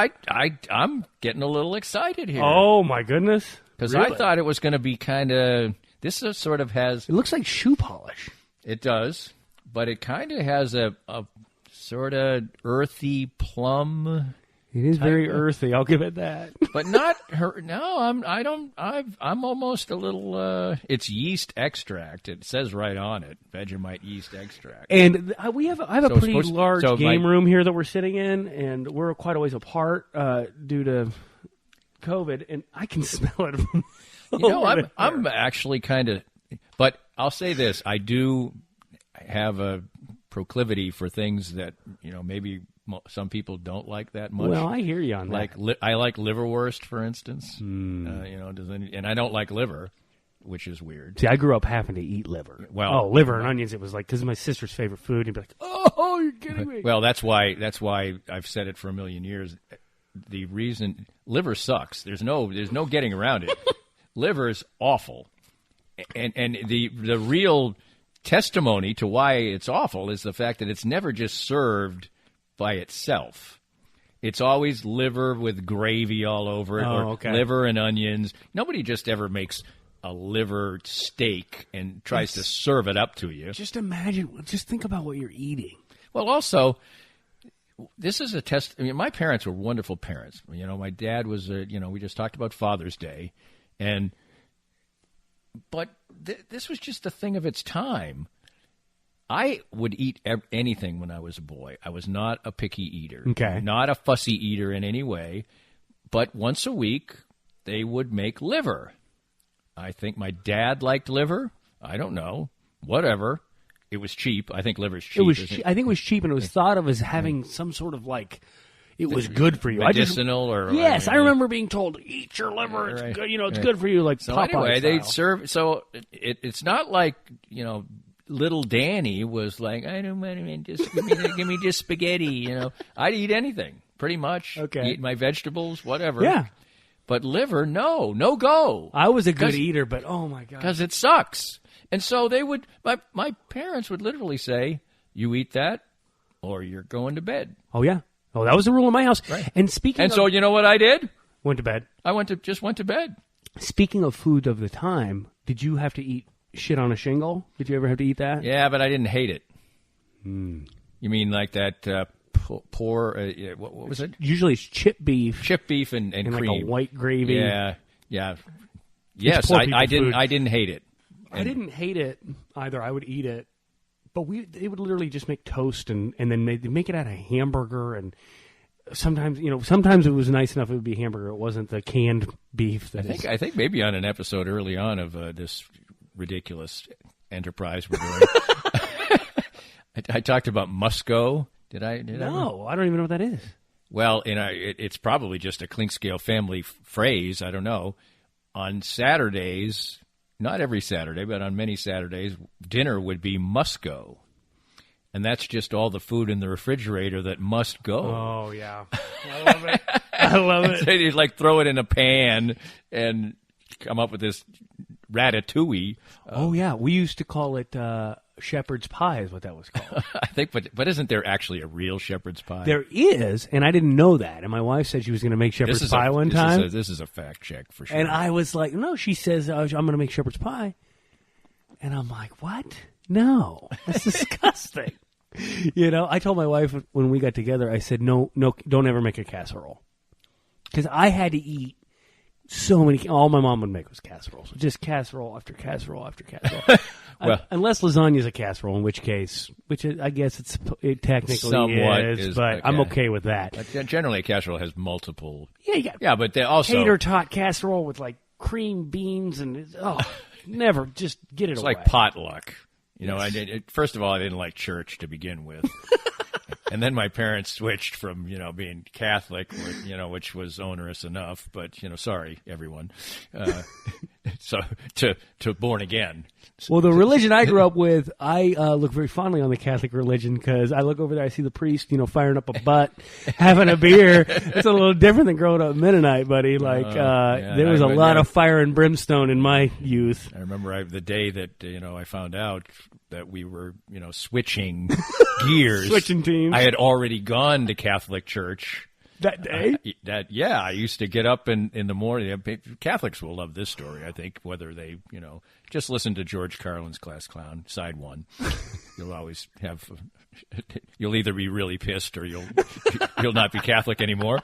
I'm getting a little excited here. Oh my goodness! Because really? I thought it was going to be kind of. This sort of has. It looks like shoe polish. It does. But it kind of has a sort of earthy plum. It is very earthy. I'll give it that. But not her. No, I'm almost a little. It's yeast extract. It says right on it, Vegemite yeast extract. And I have a pretty large game room here that we're sitting in, and we're quite a ways apart due to COVID, and I can smell it. I'm actually kind of. But I'll say this: I do have a proclivity for things that maybe some people don't like that much. Well, I hear you on that. I like liverwurst, for instance. And I don't like liver, which is weird. See, I grew up having to eat liver. Well, liver and onions. It was like, this is my sister's favorite food. And he'd be like, oh, you're kidding me. Well, that's why I've said it for a million years. The reason liver sucks. There's no getting around it. Liver is awful, and the real testimony to why it's awful is the fact that it's never just served by itself. It's always liver with gravy all over it, liver and onions. Nobody just ever makes a liver steak and tries to serve it up to you. Just think about what you're eating. Well, also, this is a test. I mean, my parents were wonderful parents. You know, my dad was, we just talked about Father's Day, but this was just a thing of its time. I would eat anything when I was a boy. I was not a picky eater. Okay. Not a fussy eater in any way. But once a week, they would make liver. I think my dad liked liver. I don't know. Whatever. It was cheap. I think liver's cheap. I think it was cheap, and it was thought of as having some sort of like, it was good for you. Medicinal Yes, I remember being told, eat your liver. It's good. You know, it's good for you. Like so Popeye anyway, style. they serve. So it's not like, little Danny was like, I don't want to just give me just spaghetti. You know, I'd eat anything pretty much. Okay, eat my vegetables, whatever. Yeah, but liver, no go. I was a good eater, but oh my god, because it sucks. And so they would. My parents would literally say, "You eat that, or you're going to bed." Oh yeah. Oh, that was the rule in my house. Right. And so you know what I did? Went to bed. I went to bed. Speaking of food of the time, did you have to eat shit on a shingle? Did you ever have to eat that? Yeah, but I didn't hate it. Mm. You mean like that poor? What was it? Usually it's chip beef. Chip beef and cream, like a white gravy. Yeah. Yes, I didn't hate it. I didn't hate it either. I would eat it, but they would literally just make toast and then they'd make it out of hamburger, and sometimes it was nice enough it would be hamburger. It wasn't the canned beef. I think maybe on an episode early on of this ridiculous enterprise we're doing, I talked about Musco. Did I? No, I don't even know what that is. Well, it's probably just a Clinkscale family phrase. I don't know. On Saturdays. Not every Saturday, but on many Saturdays, dinner would be Musco. And that's just all the food in the refrigerator that must go. Oh, yeah. I love it. I love it. So you'd like throw it in a pan and come up with this ratatouille. Oh, yeah. We used to call it shepherd's pie is what that was called. I think, but isn't there actually a real shepherd's pie? There is, and I didn't know that. And my wife said she was going to make shepherd's pie one time. This is a fact check for sure. And I was like, no, she says, I'm going to make shepherd's pie. And I'm like, what? No, that's disgusting. I told my wife when we got together, I said, no, don't ever make a casserole. Because I had to eat so many. All my mom would make was casseroles. Just casserole after casserole after casserole. Well, unless lasagna is a casserole, in which case, I guess it technically somewhat is, but I'm okay with that. Generally, a casserole has multiple. Yeah, but they also tater tot casserole with like cream beans and never just get it it's away. It's like potluck. First of all, I didn't like church to begin with. And then my parents switched from, being Catholic, which was onerous enough, but, sorry, everyone, so to born again. Well, the religion I grew up with, I look very fondly on the Catholic religion because I look over there, I see the priest, firing up a butt, having a beer. It's a little different than growing up Mennonite, buddy. There was a lot of fire and brimstone in my youth. I remember the day that, I found out that we were, switching gears. Switching teams. I had already gone to Catholic church. That day? I used to get up in the morning. Catholics will love this story, I think, whether they, just listen to George Carlin's Class Clown, side one. You'll always have, you'll either be really pissed or you'll not be Catholic anymore,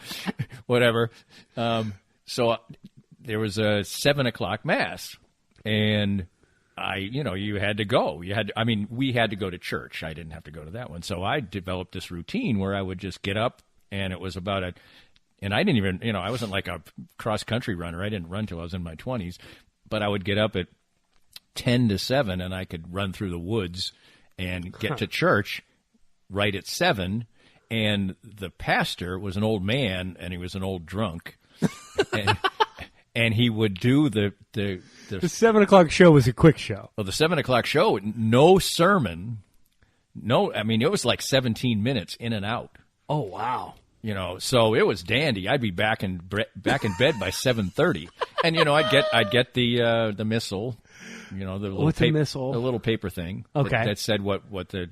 whatever. So there was a 7:00 Mass, and you had to go. We had to go to church. I didn't have to go to that one. So I developed this routine where I would just get up, and it was about and I didn't even, I wasn't like a cross-country runner. I didn't run till I was in my 20s. But I would get up at 10 to 7, and I could run through the woods and get to church right at 7. And the pastor was an old man, and he was an old drunk. and he would do the The 7 o'clock show was a quick show. well, the 7 o'clock show, no sermon, no, I mean, it was like 17 minutes in and out. Oh, wow. You know, so it was dandy. I'd be back in bed by 7:30, and you know, I'd get the missile, you know, the little What's a missile? the little paper thing, Okay. that said what it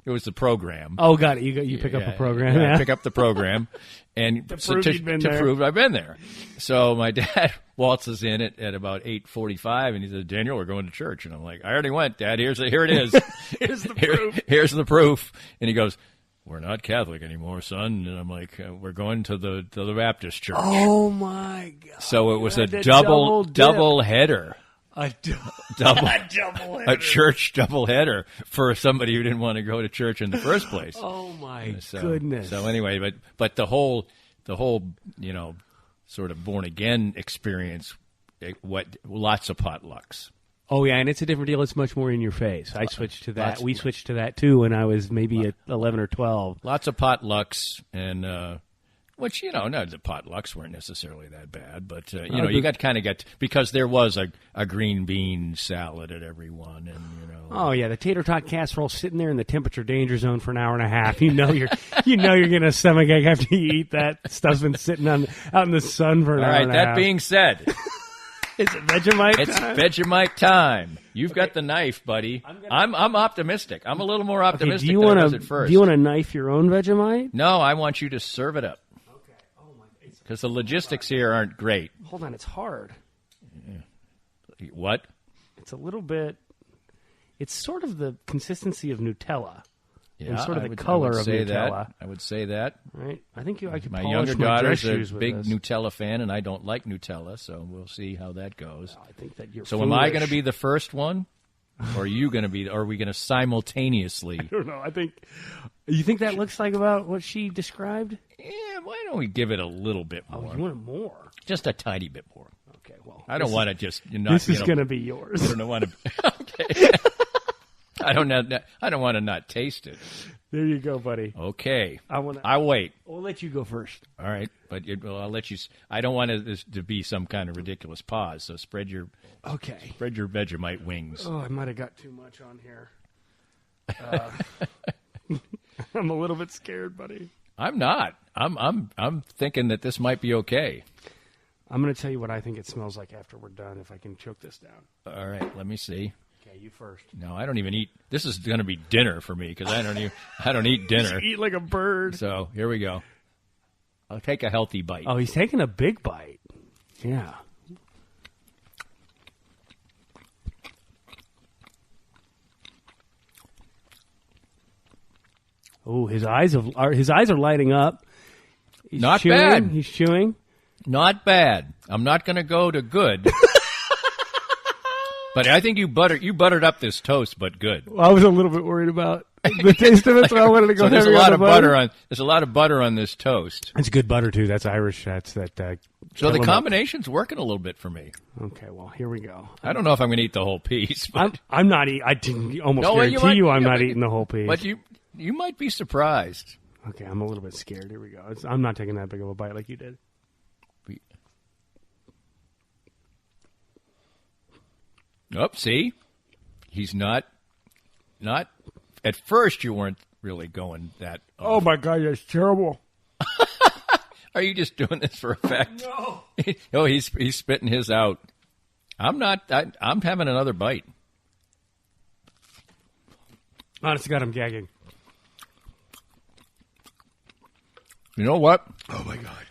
was the program. Oh, got it. You pick up a program. Yeah, Yeah. pick up the program, and prove you'd been there. prove I've been there. So my dad waltzes in at about 8:45, and he says, "Daniel, we're going to church." And I'm like, "I already went, Dad. Here it is. Here's the proof. Here's the proof." And he goes, "We're not Catholic anymore, son." And I'm like, "We're going to the Baptist church." Oh, my God. So it was a had to double header. A Double double a church double header for somebody who didn't want to go to church in the first place. Oh, my So- goodness. So anyway, but the whole you know, sort of born again experience, lots of potlucks. Oh, yeah, and it's a different deal. It's much more in your face. I switched to that. We switched to that, too, when I was maybe at 11 or 12. Lots of potlucks, and which, you know, no, the potlucks weren't necessarily that bad, but you know, you got because there was a green bean salad at every one, and you know. Oh yeah, the tater tot casserole sitting there in the temperature danger zone for an hour and a half. You know you're getting a stomachache after you eat that. Stuff's been sitting out in the sun for an hour and a half. That being said, it's Vegemite it's time? Vegemite time. You've got the knife, buddy. I'm optimistic. I'm a little more optimistic than I was at first. Do you want to knife your own Vegemite? No, I want you to serve it up. Okay. Oh my. Because the logistics here aren't great. Hold on, it's hard. What? It's a little bit. It's sort of the consistency of Nutella. Yeah, and sort of I the would- color I would of say Nutella. That. I would say that. Right? I think I could My polish younger my daughter's dress a shoes with big this. Nutella fan, and I don't like Nutella, so we'll see how that goes. I think that you're So am I going to foolish. be the first one? Or are you going to be? Or are we going to simultaneously? I don't know. I think. You think that looks like about what she described? Yeah, why don't we give it a little bit more? Oh, you want more? Just a tiny bit more. Okay, well. I don't want to just. Not, This is going to be yours. I don't want to. Okay. I don't want to not taste it. There you go, buddy. Okay. I'll wait. We'll let you go first. All right, but I'll let you. I don't want this to be some kind of ridiculous pause. So spread your Vegemite wings. Oh, I might have got too much on here. I'm a little bit scared, buddy. I'm not. I'm thinking that this might be okay. I'm going to tell you what I think it smells like after we're done. If I can choke this down. All right, let me see. Okay, you first. No, I don't even eat. This is going to be dinner for me because I don't eat dinner. Eat like a bird. So here we go. I'll take a healthy bite. Oh, he's taking a big bite. Yeah. Oh, his eyes are lighting up. He's Not chewing. bad. He's chewing. Not bad. I'm not going to go to good. But I think you buttered up this toast, but good. Well, I was a little bit worried about the taste of it, so I wanted to go. So there's a heavy lot on of the butter on. There's a lot of butter on this toast. It's good butter too. That's Irish. That's that. So kill the 'em up. combination's working a little bit for me. Okay, well here we go. I don't know if I'm going to eat the whole piece. But, I'm not eating. I can almost No, guarantee you might- I'm yeah, not but- eating the whole piece. but you might be surprised. Okay, I'm a little bit scared. Here we go. I'm not taking that big of a bite like you did. Oh, see, he's not. At first, you weren't really going that. Oh my God, that's terrible. Are you just doing this for effect? No. Oh, he's spitting his out. I'm not. I'm having another bite. Honest to God, I'm gagging. You know what? Oh my God.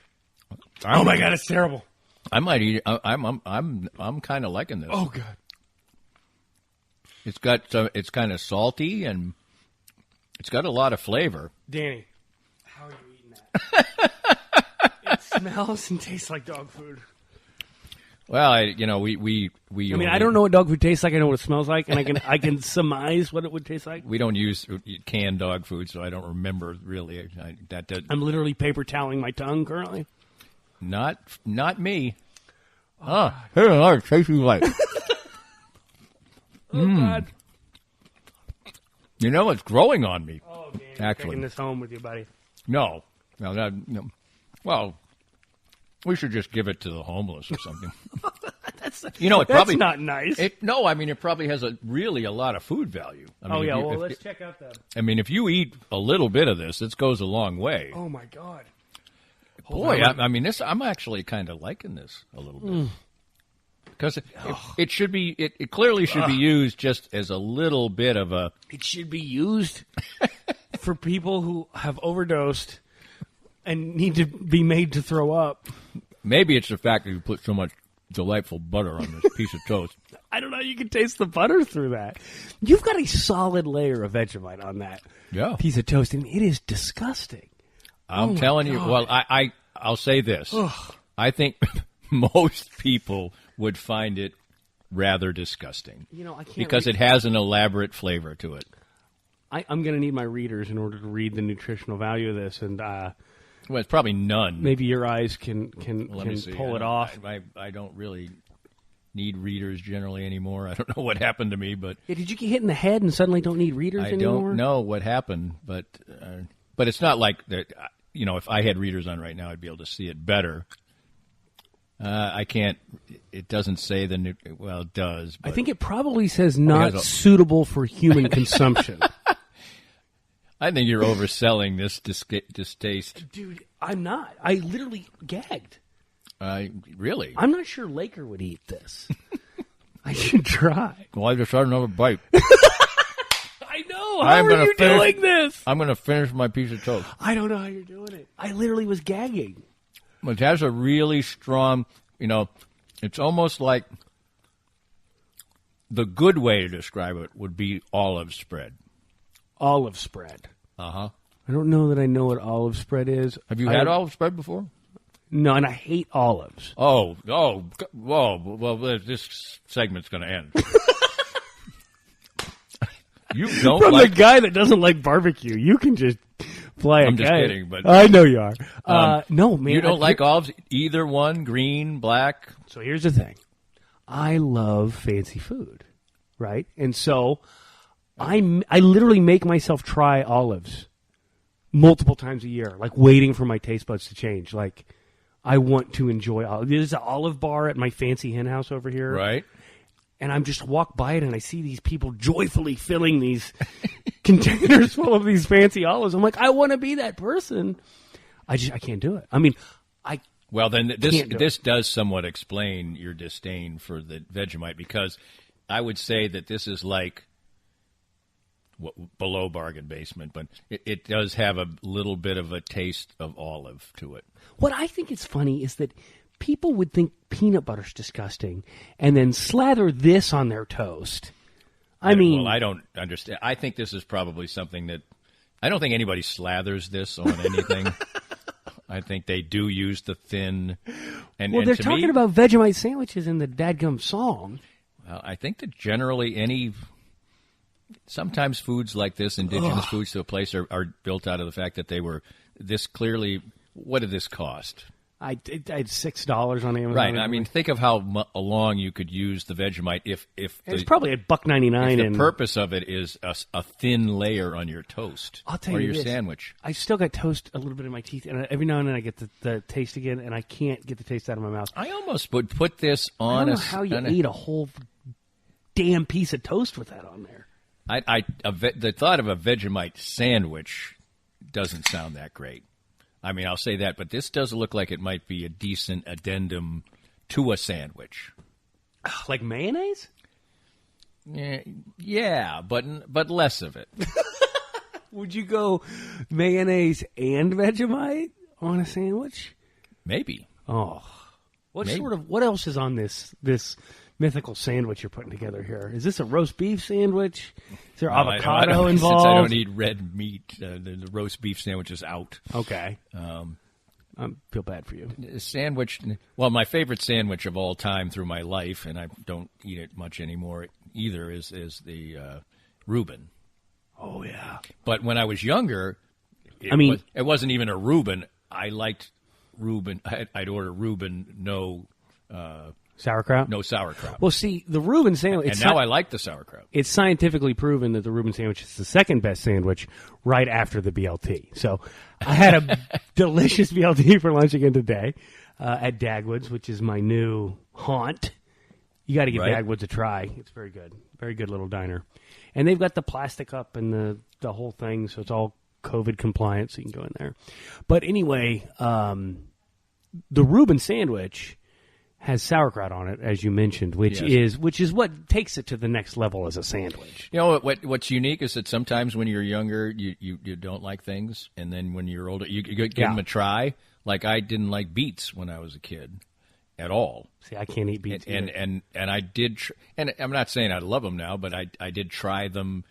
Oh my God, it's terrible. I might eat. I'm kind of liking this. Oh God. It's kind of salty and it's got a lot of flavor. Danny, how are you eating that? It smells and tastes like dog food. Well, we. I mean, I don't know what dog food tastes like. I know what it smells like, and I can surmise what it would taste like. We don't use canned dog food, so I don't remember really. I'm literally paper toweling my tongue currently. Not me. It tastes like. Oh God. You know, it's growing on me. Oh, Danny, Actually. taking this home with you, buddy. No. Well, We should just give it to the homeless or something. That's probably not nice. It probably has a lot of food value. Let's check out the. I mean, if you eat a little bit of this, it goes a long way. Oh my God! Boy, I'm actually kind of liking this a little bit because it should be. It clearly should be used just as a little bit of a. It should be used for people who have overdosed and need to be made to throw up. Maybe it's the fact that you put so much delightful butter on this piece of toast. I don't know. You can taste the butter through that. You've got a solid layer of Vegemite on that piece of toast, and it is disgusting. I'm telling you. Well, I'll say this. I think most people would find it rather disgusting. I can't because it has an elaborate flavor to it. I'm going to need my readers in order to read the nutritional value of this, and well, it's probably none. Maybe your eyes can pull it off. I don't really need readers generally anymore. I don't know what happened to me, but did you get hit in the head and suddenly don't need readers anymore? I don't know what happened, but it's not like that. If I had readers on right now, I'd be able to see it better. I can't. It doesn't say well, it does. But I think it probably says not suitable for human consumption. I think you're overselling this distaste. Dude, I'm not. I literally gagged. Really? I'm not sure Laker would eat this. I should try. Well, I just had another bite. I know. How are you doing this? I'm going to finish my piece of toast. I don't know how you're doing it. I literally was gagging. It has a really strong, it's almost like the good way to describe it would be olive spread. Olive spread. Uh-huh. I don't know that I know what olive spread is. Have you had olive spread before? No, and I hate olives. Whoa. Well, this segment's going to end. You don't From the guy that doesn't like barbecue, you can just fly I'm just kidding, but I know you are. No, man. You don't like olives? Either one, green, black? So here's the thing. I love fancy food, right? And so I literally make myself try olives multiple times a year, like waiting for my taste buds to change. Like, I want to enjoy olives. There's an olive bar at my fancy hen house over here. Right. And I'm just walk by it and I see these people joyfully filling these containers full of these fancy olives. I'm like, I want to be that person. I can't do it. I mean, Well, then this does somewhat explain your disdain for the Vegemite, because I would say that this is like below bargain basement, but it does have a little bit of a taste of olive to it. What I think is funny is that people would think peanut butter's disgusting and then slather this on their toast. I mean... Well, I don't understand. I think this is probably something that... I don't think anybody slathers this on anything. I think they do use the thin... Well, they're talking about Vegemite sandwiches in the dadgum song. Well, I think that generally sometimes foods like this, indigenous foods to a place, are built out of the fact that they were this clearly... What did this cost? I had $6 on Amazon. Right. I mean, think of how long you could use the Vegemite if it's probably $1.99. If the purpose of it is a thin layer on your toast or your sandwich. I still got toast a little bit in my teeth, and every now and then I get the taste again, and I can't get the taste out of my mouth. I almost would put this on. I don't know how you ate a whole damn piece of toast with that on there. The thought of a Vegemite sandwich doesn't sound that great. I mean, I'll say that, but this does look like it might be a decent addendum to a sandwich. Like mayonnaise? Yeah, but less of it. Would you go mayonnaise and Vegemite on a sandwich? Maybe. Oh. What else is on this mythical sandwich you're putting together here? Is this a roast beef sandwich? Is there avocado involved? Since I don't eat red meat, the roast beef sandwich is out. Okay. I feel bad for you. Sandwich. Well, my favorite sandwich of all time through my life, and I don't eat it much anymore either, is the Reuben. Oh, yeah. But when I was younger, it wasn't even a Reuben. I liked Reuben. I'd order Reuben, no... sauerkraut? No sauerkraut. Well, see, the Reuben sandwich... And now I like the sauerkraut. It's scientifically proven that the Reuben sandwich is the second best sandwich right after the BLT. So I had a delicious BLT for lunch again today. at Dagwood's, which is my new haunt. You got to give Right. Dagwood's a try. It's very good. Very good little diner. And they've got the plastic up and the whole thing, so it's all COVID compliant, so you can go in there. But anyway, the Reuben sandwich has sauerkraut on it, as you mentioned, which is what takes it to the next level as a sandwich. You know what's unique is that sometimes when you're younger, you don't like things, and then when you're older, you give them a try. Like I didn't like beets when I was a kid at all. See, I can't eat beets. And I did, and I'm not saying I love them now, but I did try them.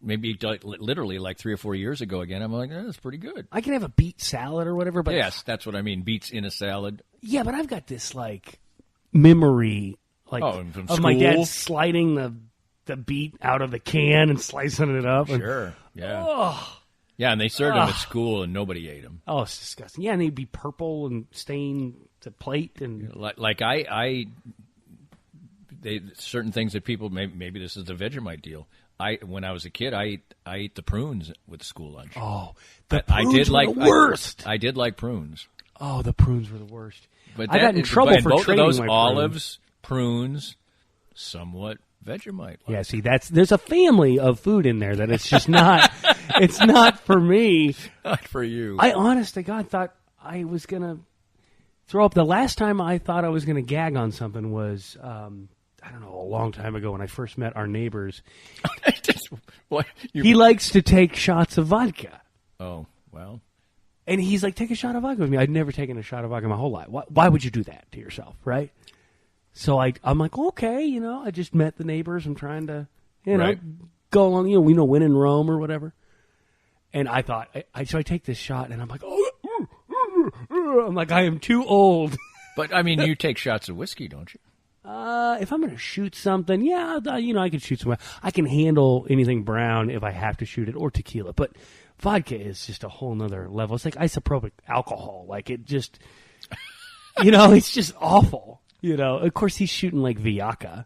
Maybe literally like 3 or 4 years ago again. I'm like, that's pretty good. I can have a beet salad or whatever, but yes, that's what I mean. Beets in a salad. Yeah, but I've got this like memory, like from of my dad school? sliding the beet out of the can and slicing it up. Sure, yeah, yeah, and they served them at school, and nobody ate them. Oh, it's disgusting. Yeah, and they'd be purple and stain the plate, and Like certain things that people maybe this is the Vegemite deal. When I was a kid, I ate the prunes with school lunch. oh, I did were like the worst. I did like prunes. Oh, the prunes were the worst. But I got in trouble for both trading of those my olives, prunes, somewhat Vegemite. Yeah, see, there's a family of food in there that it's just not. It's not for me. Not for you. I honest to God thought I was gonna throw up. The last time I thought I was gonna gag on something was I don't know, a long time ago when I first met our neighbors. What? He likes to take shots of vodka. Oh, well. And he's like, take a shot of vodka with me. I'd never taken a shot of vodka my whole life. Why would you do that to yourself, right? So I'm like, okay, I just met the neighbors. I'm trying to, Right. go along, when in Rome or whatever. And I thought, so I take this shot, and I'm like, I'm like, I am too old. But, I mean, you take shots of whiskey, don't you? If I'm going to shoot something, yeah, I can shoot some. I can handle anything brown if I have to shoot it, or tequila. But vodka is just a whole nother level. It's like isopropyl alcohol. Like it just, it's just awful. Of course he's shooting like Viaca.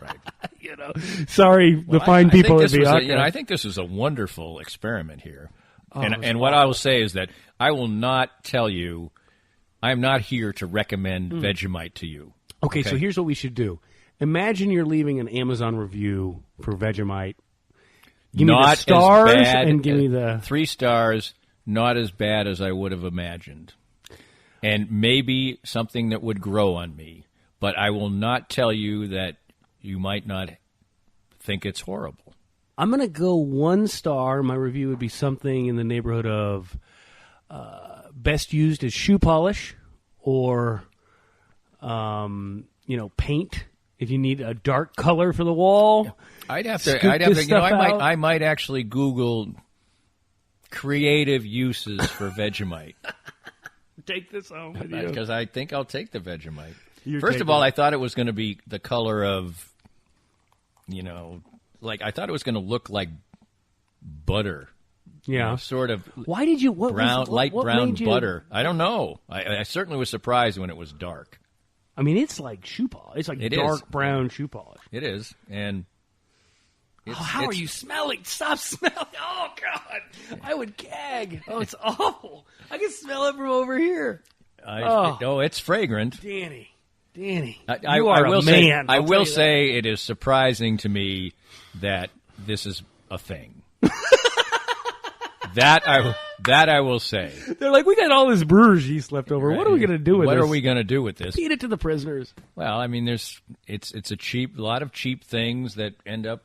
Right. Sorry, the fine people at Viaca. I think this is a wonderful experiment here. And what I will say is that I will not tell you, I'm not here to recommend Vegemite to you. Okay, so here's what we should do. Imagine you're leaving an Amazon review for Vegemite. Give me the stars and give me the 3 stars. Not as bad as I would have imagined, and maybe something that would grow on me. But I will not tell you that you might not think it's horrible. I'm going to go 1 star. My review would be something in the neighborhood of best used as shoe polish or paint. If you need a dark color for the wall, I'd have to. I might actually Google creative uses for Vegemite. Take this home with you. Because I think I'll take the Vegemite. You're First of taking all, it. I thought it was going to be the color of, I thought it was going to look like butter. Yeah. Sort of. Why did you light what brown made you, butter? I don't know. I certainly was surprised when it was dark. I mean, it's like shoe polish. It's like dark brown shoe polish. It is, and how are you smelling? Stop smelling! Oh God, I would gag. Oh, it's awful. I can smell it from over here. It's fragrant. Danny, I will say, I will say it is surprising to me that this is a thing. That I will say. They're like, we got all this brewer's yeast left over. What are we going to do with this? What are we going to do with this? Feed it to the prisoners. Well, I mean, it's a lot of cheap things that end up,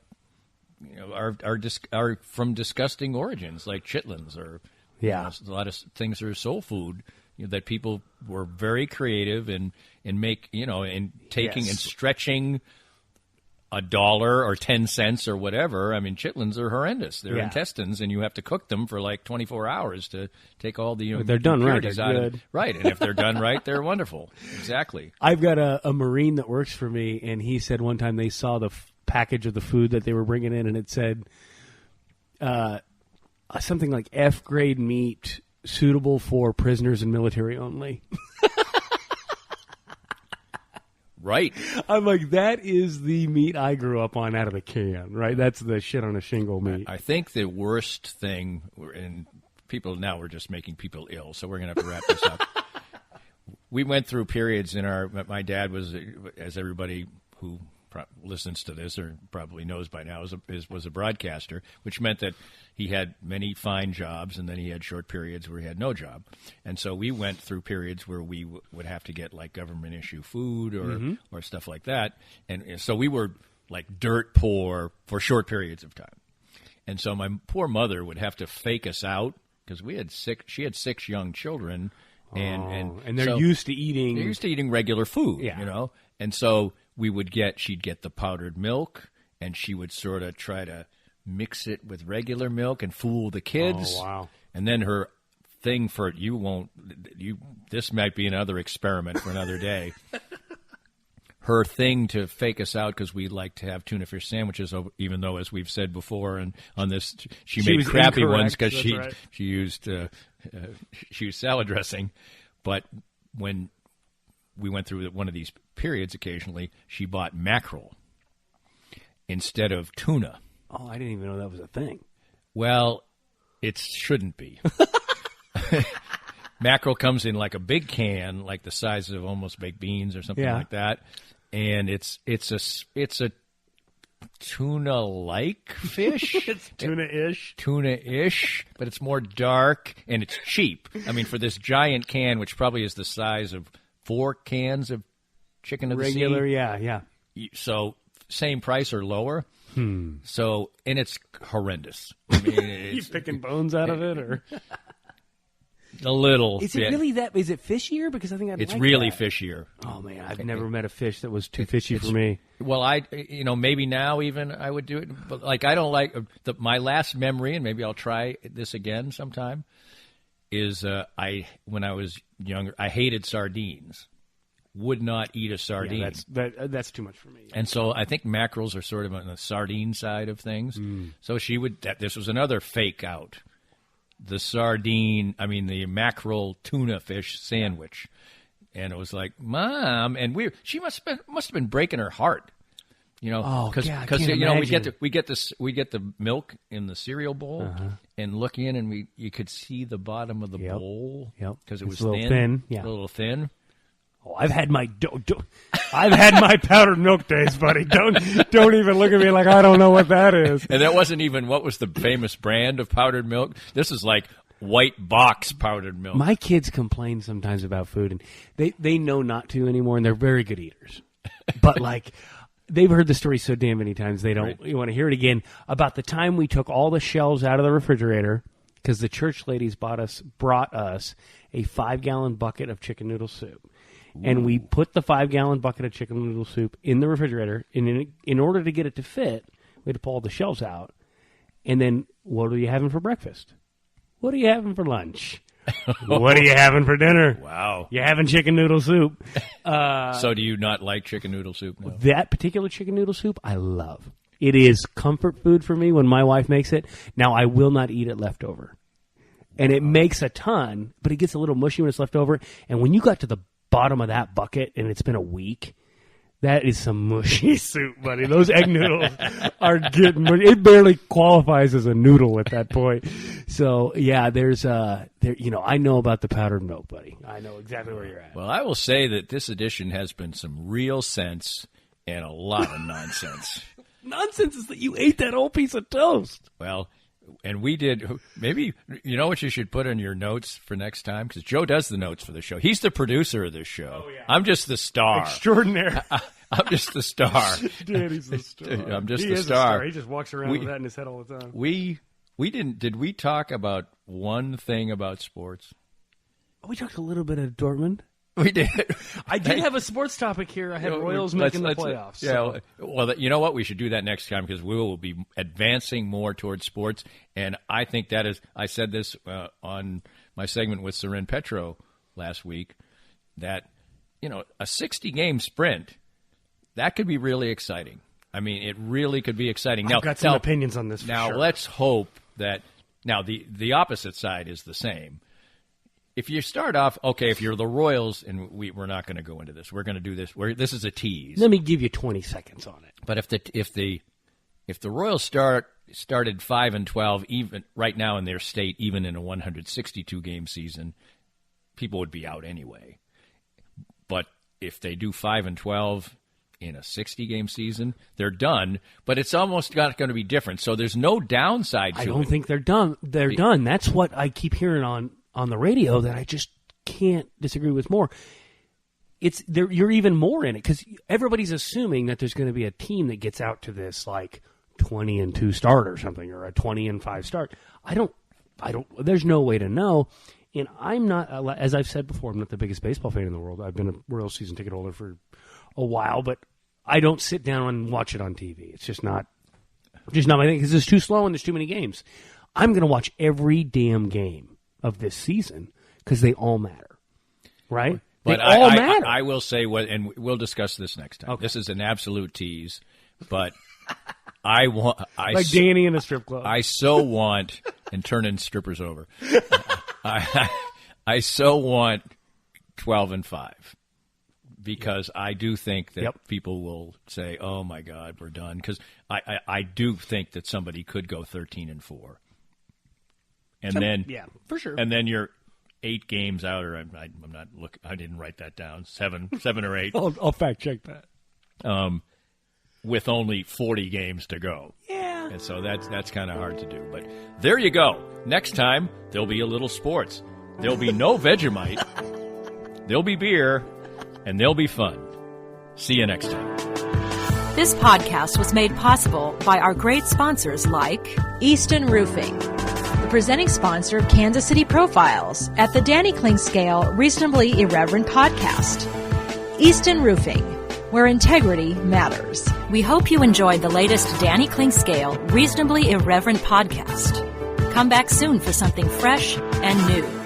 are from disgusting origins, like chitlins or a lot of things that are soul food. That people were very creative in taking and stretching $1 or 10 cents or whatever. I mean, chitlins are horrendous. They're intestines, and you have to cook them for like 24 hours to take all the if they're done right, they're out good. Right, and if they're done right, they're wonderful. Exactly. I've got a Marine that works for me, and he said one time they saw the package of the food that they were bringing in, and it said something like F-grade meat suitable for prisoners and military only. Right. I'm like, that is the meat I grew up on out of the can, right? That's the shit on a shingle meat. I think the worst thing, and we're just making people ill, so we're going to have to wrap this up. we went through periods in our. My dad was, as everybody who listens to this or probably knows by now, was a broadcaster, which meant that he had many fine jobs, and then he had short periods where he had no job. And so we went through periods where we would have to get like government issue food or stuff like that. And so we were like dirt poor for short periods of time. And so my poor mother would have to fake us out because she had 6 young children. And they're used to eating. They're used to eating regular food, And so she'd get the powdered milk, and she would sort of try to mix it with regular milk and fool the kids. Oh, wow. And then her thing for this might be another experiment for another day. Her thing to fake us out, because we like to have tuna fish sandwiches, even though, as we've said before, and on this, she made crappy incorrect. ones because right. she used salad dressing. But when we went through one of these periods occasionally, she bought mackerel instead of tuna. Oh, I didn't even know that was a thing. Well, it shouldn't be. Mackerel comes in like a big can, like the size of almost baked beans or something like that, and it's a tuna-like fish. It's tuna-ish. Tuna-ish, but it's more dark, and it's cheap. I mean, for this giant can, which probably is the size of 4 cans of chicken of the sea. Regular, yeah. So same price or lower. So, and it's horrendous. I mean, you picking bones out of it, or a little? Is it really that? Is it fishier? Because I think it's really fishier. Oh man, I've never met a fish that was too fishy for me. Well, maybe now even I would do it, but like I don't like my last memory, and maybe I'll try this again sometime. Is when I was younger, I hated sardines. Would not eat a sardine. Yeah, that's too much for me. And so I think mackerels are sort of on the sardine side of things. So this was another fake out. The mackerel tuna fish sandwich. And it was like, Mom, and she must have been breaking her heart. Because we get the milk in the cereal bowl and look in, and you could see the bottom of the bowl because it was a little thin. A little thin. Oh, I've had my powdered milk days, buddy. Don't even look at me like I don't know what that is. And that wasn't even what was the famous brand of powdered milk. This is like white box powdered milk. My kids complain sometimes about food, and they know not to anymore, and they're very good eaters. But like they've heard the story so damn many times they don't want to hear it again about the time we took all the shelves out of the refrigerator because the church ladies brought us a 5-gallon bucket of chicken noodle soup. And we put the 5-gallon bucket of chicken noodle soup in the refrigerator. And in order to get it to fit, we had to pull all the shelves out. And then, what are you having for breakfast? What are you having for lunch? What are you having for dinner? Wow. You having chicken noodle soup. So do you not like chicken noodle soup? No. That particular chicken noodle soup, I love. It is comfort food for me when my wife makes it. Now, I will not eat it leftover. And it makes a ton, but it gets a little mushy when it's left over. And when you got to the bottom of that bucket and it's been a week, that is some mushy soup, buddy. Those egg noodles are getting mushy. It barely qualifies as a noodle at that point. So yeah, I know about the powdered milk, buddy. I know exactly where you're at. Well, I will say that this edition has been some real sense and a lot of nonsense. Nonsense is that you ate that whole piece of toast. Well, and we did. Maybe you know what you should put in your notes for next time, because Joe does the notes for the show. He's the producer of this show. Oh, yeah. I'm just the star. Extraordinary. I'm just the star. Daddy's the star. I'm just he the is star. He just walks around with that in his head all the time. We didn't. Did we talk about one thing about sports? We talked a little bit of Dortmund. We did. I did have a sports topic here. I had Royals making the playoffs. Yeah. Well, you know what? We should do that next time, because we will be advancing more towards sports. And I think that is. I said this on my segment with Soren Petro last week, that a 60-game sprint, that could be really exciting. I mean, it really could be exciting. I've got some opinions on this. Now, let's hope that. Now, the opposite side is the same. If you start off, okay, if you're the Royals, and we're not going to go into this, we're going to do this. This is a tease. Let me give you 20 seconds on it. But if the Royals started 5-12, even right now in their state, even in a 162 game season, people would be out anyway. But if they do 5-12 in a 60-game season, they're done. But it's almost not going to be different. So there's no downside to it. I don't think they're done. They're done. That's what I keep hearing on the radio that I just can't disagree with more. You're even more in it because everybody's assuming that there's going to be a team that gets out to this like 20-2 start or something, or a 20-5 start. I don't. There's no way to know. And I'm not, as I've said before, I'm not the biggest baseball fan in the world. I've been a Royal season ticket holder for a while, but I don't sit down and watch it on TV. It's just not my thing because it's too slow and there's too many games. I'm going to watch every damn game of this season because they all matter, right? But they all matter. I will say what, and we'll discuss this next time. Okay. This is an absolute tease, but I want like Danny in a strip club. I so want and turning strippers over. I so want 12-5 because I do think that people will say, "Oh my God, we're done." Because I do think that somebody could go 13-4, and then for sure, and then you're 8 games out, or I'm not look. I didn't write that down. 7 or 8. I'll fact check that. With only 40 games to go. Yeah. And so that's kind of hard to do. But there you go. Next time, there'll be a little sports. There'll be no Vegemite. There'll be beer. And there'll be fun. See you next time. This podcast was made possible by our great sponsors like Easton Roofing, the presenting sponsor of Kansas City Profiles at the Danny Klingscale Reasonably Irreverent podcast. Easton Roofing, where integrity matters. We hope you enjoyed the latest Danny Klingscale Reasonably Irreverent podcast. Come back soon for something fresh and new.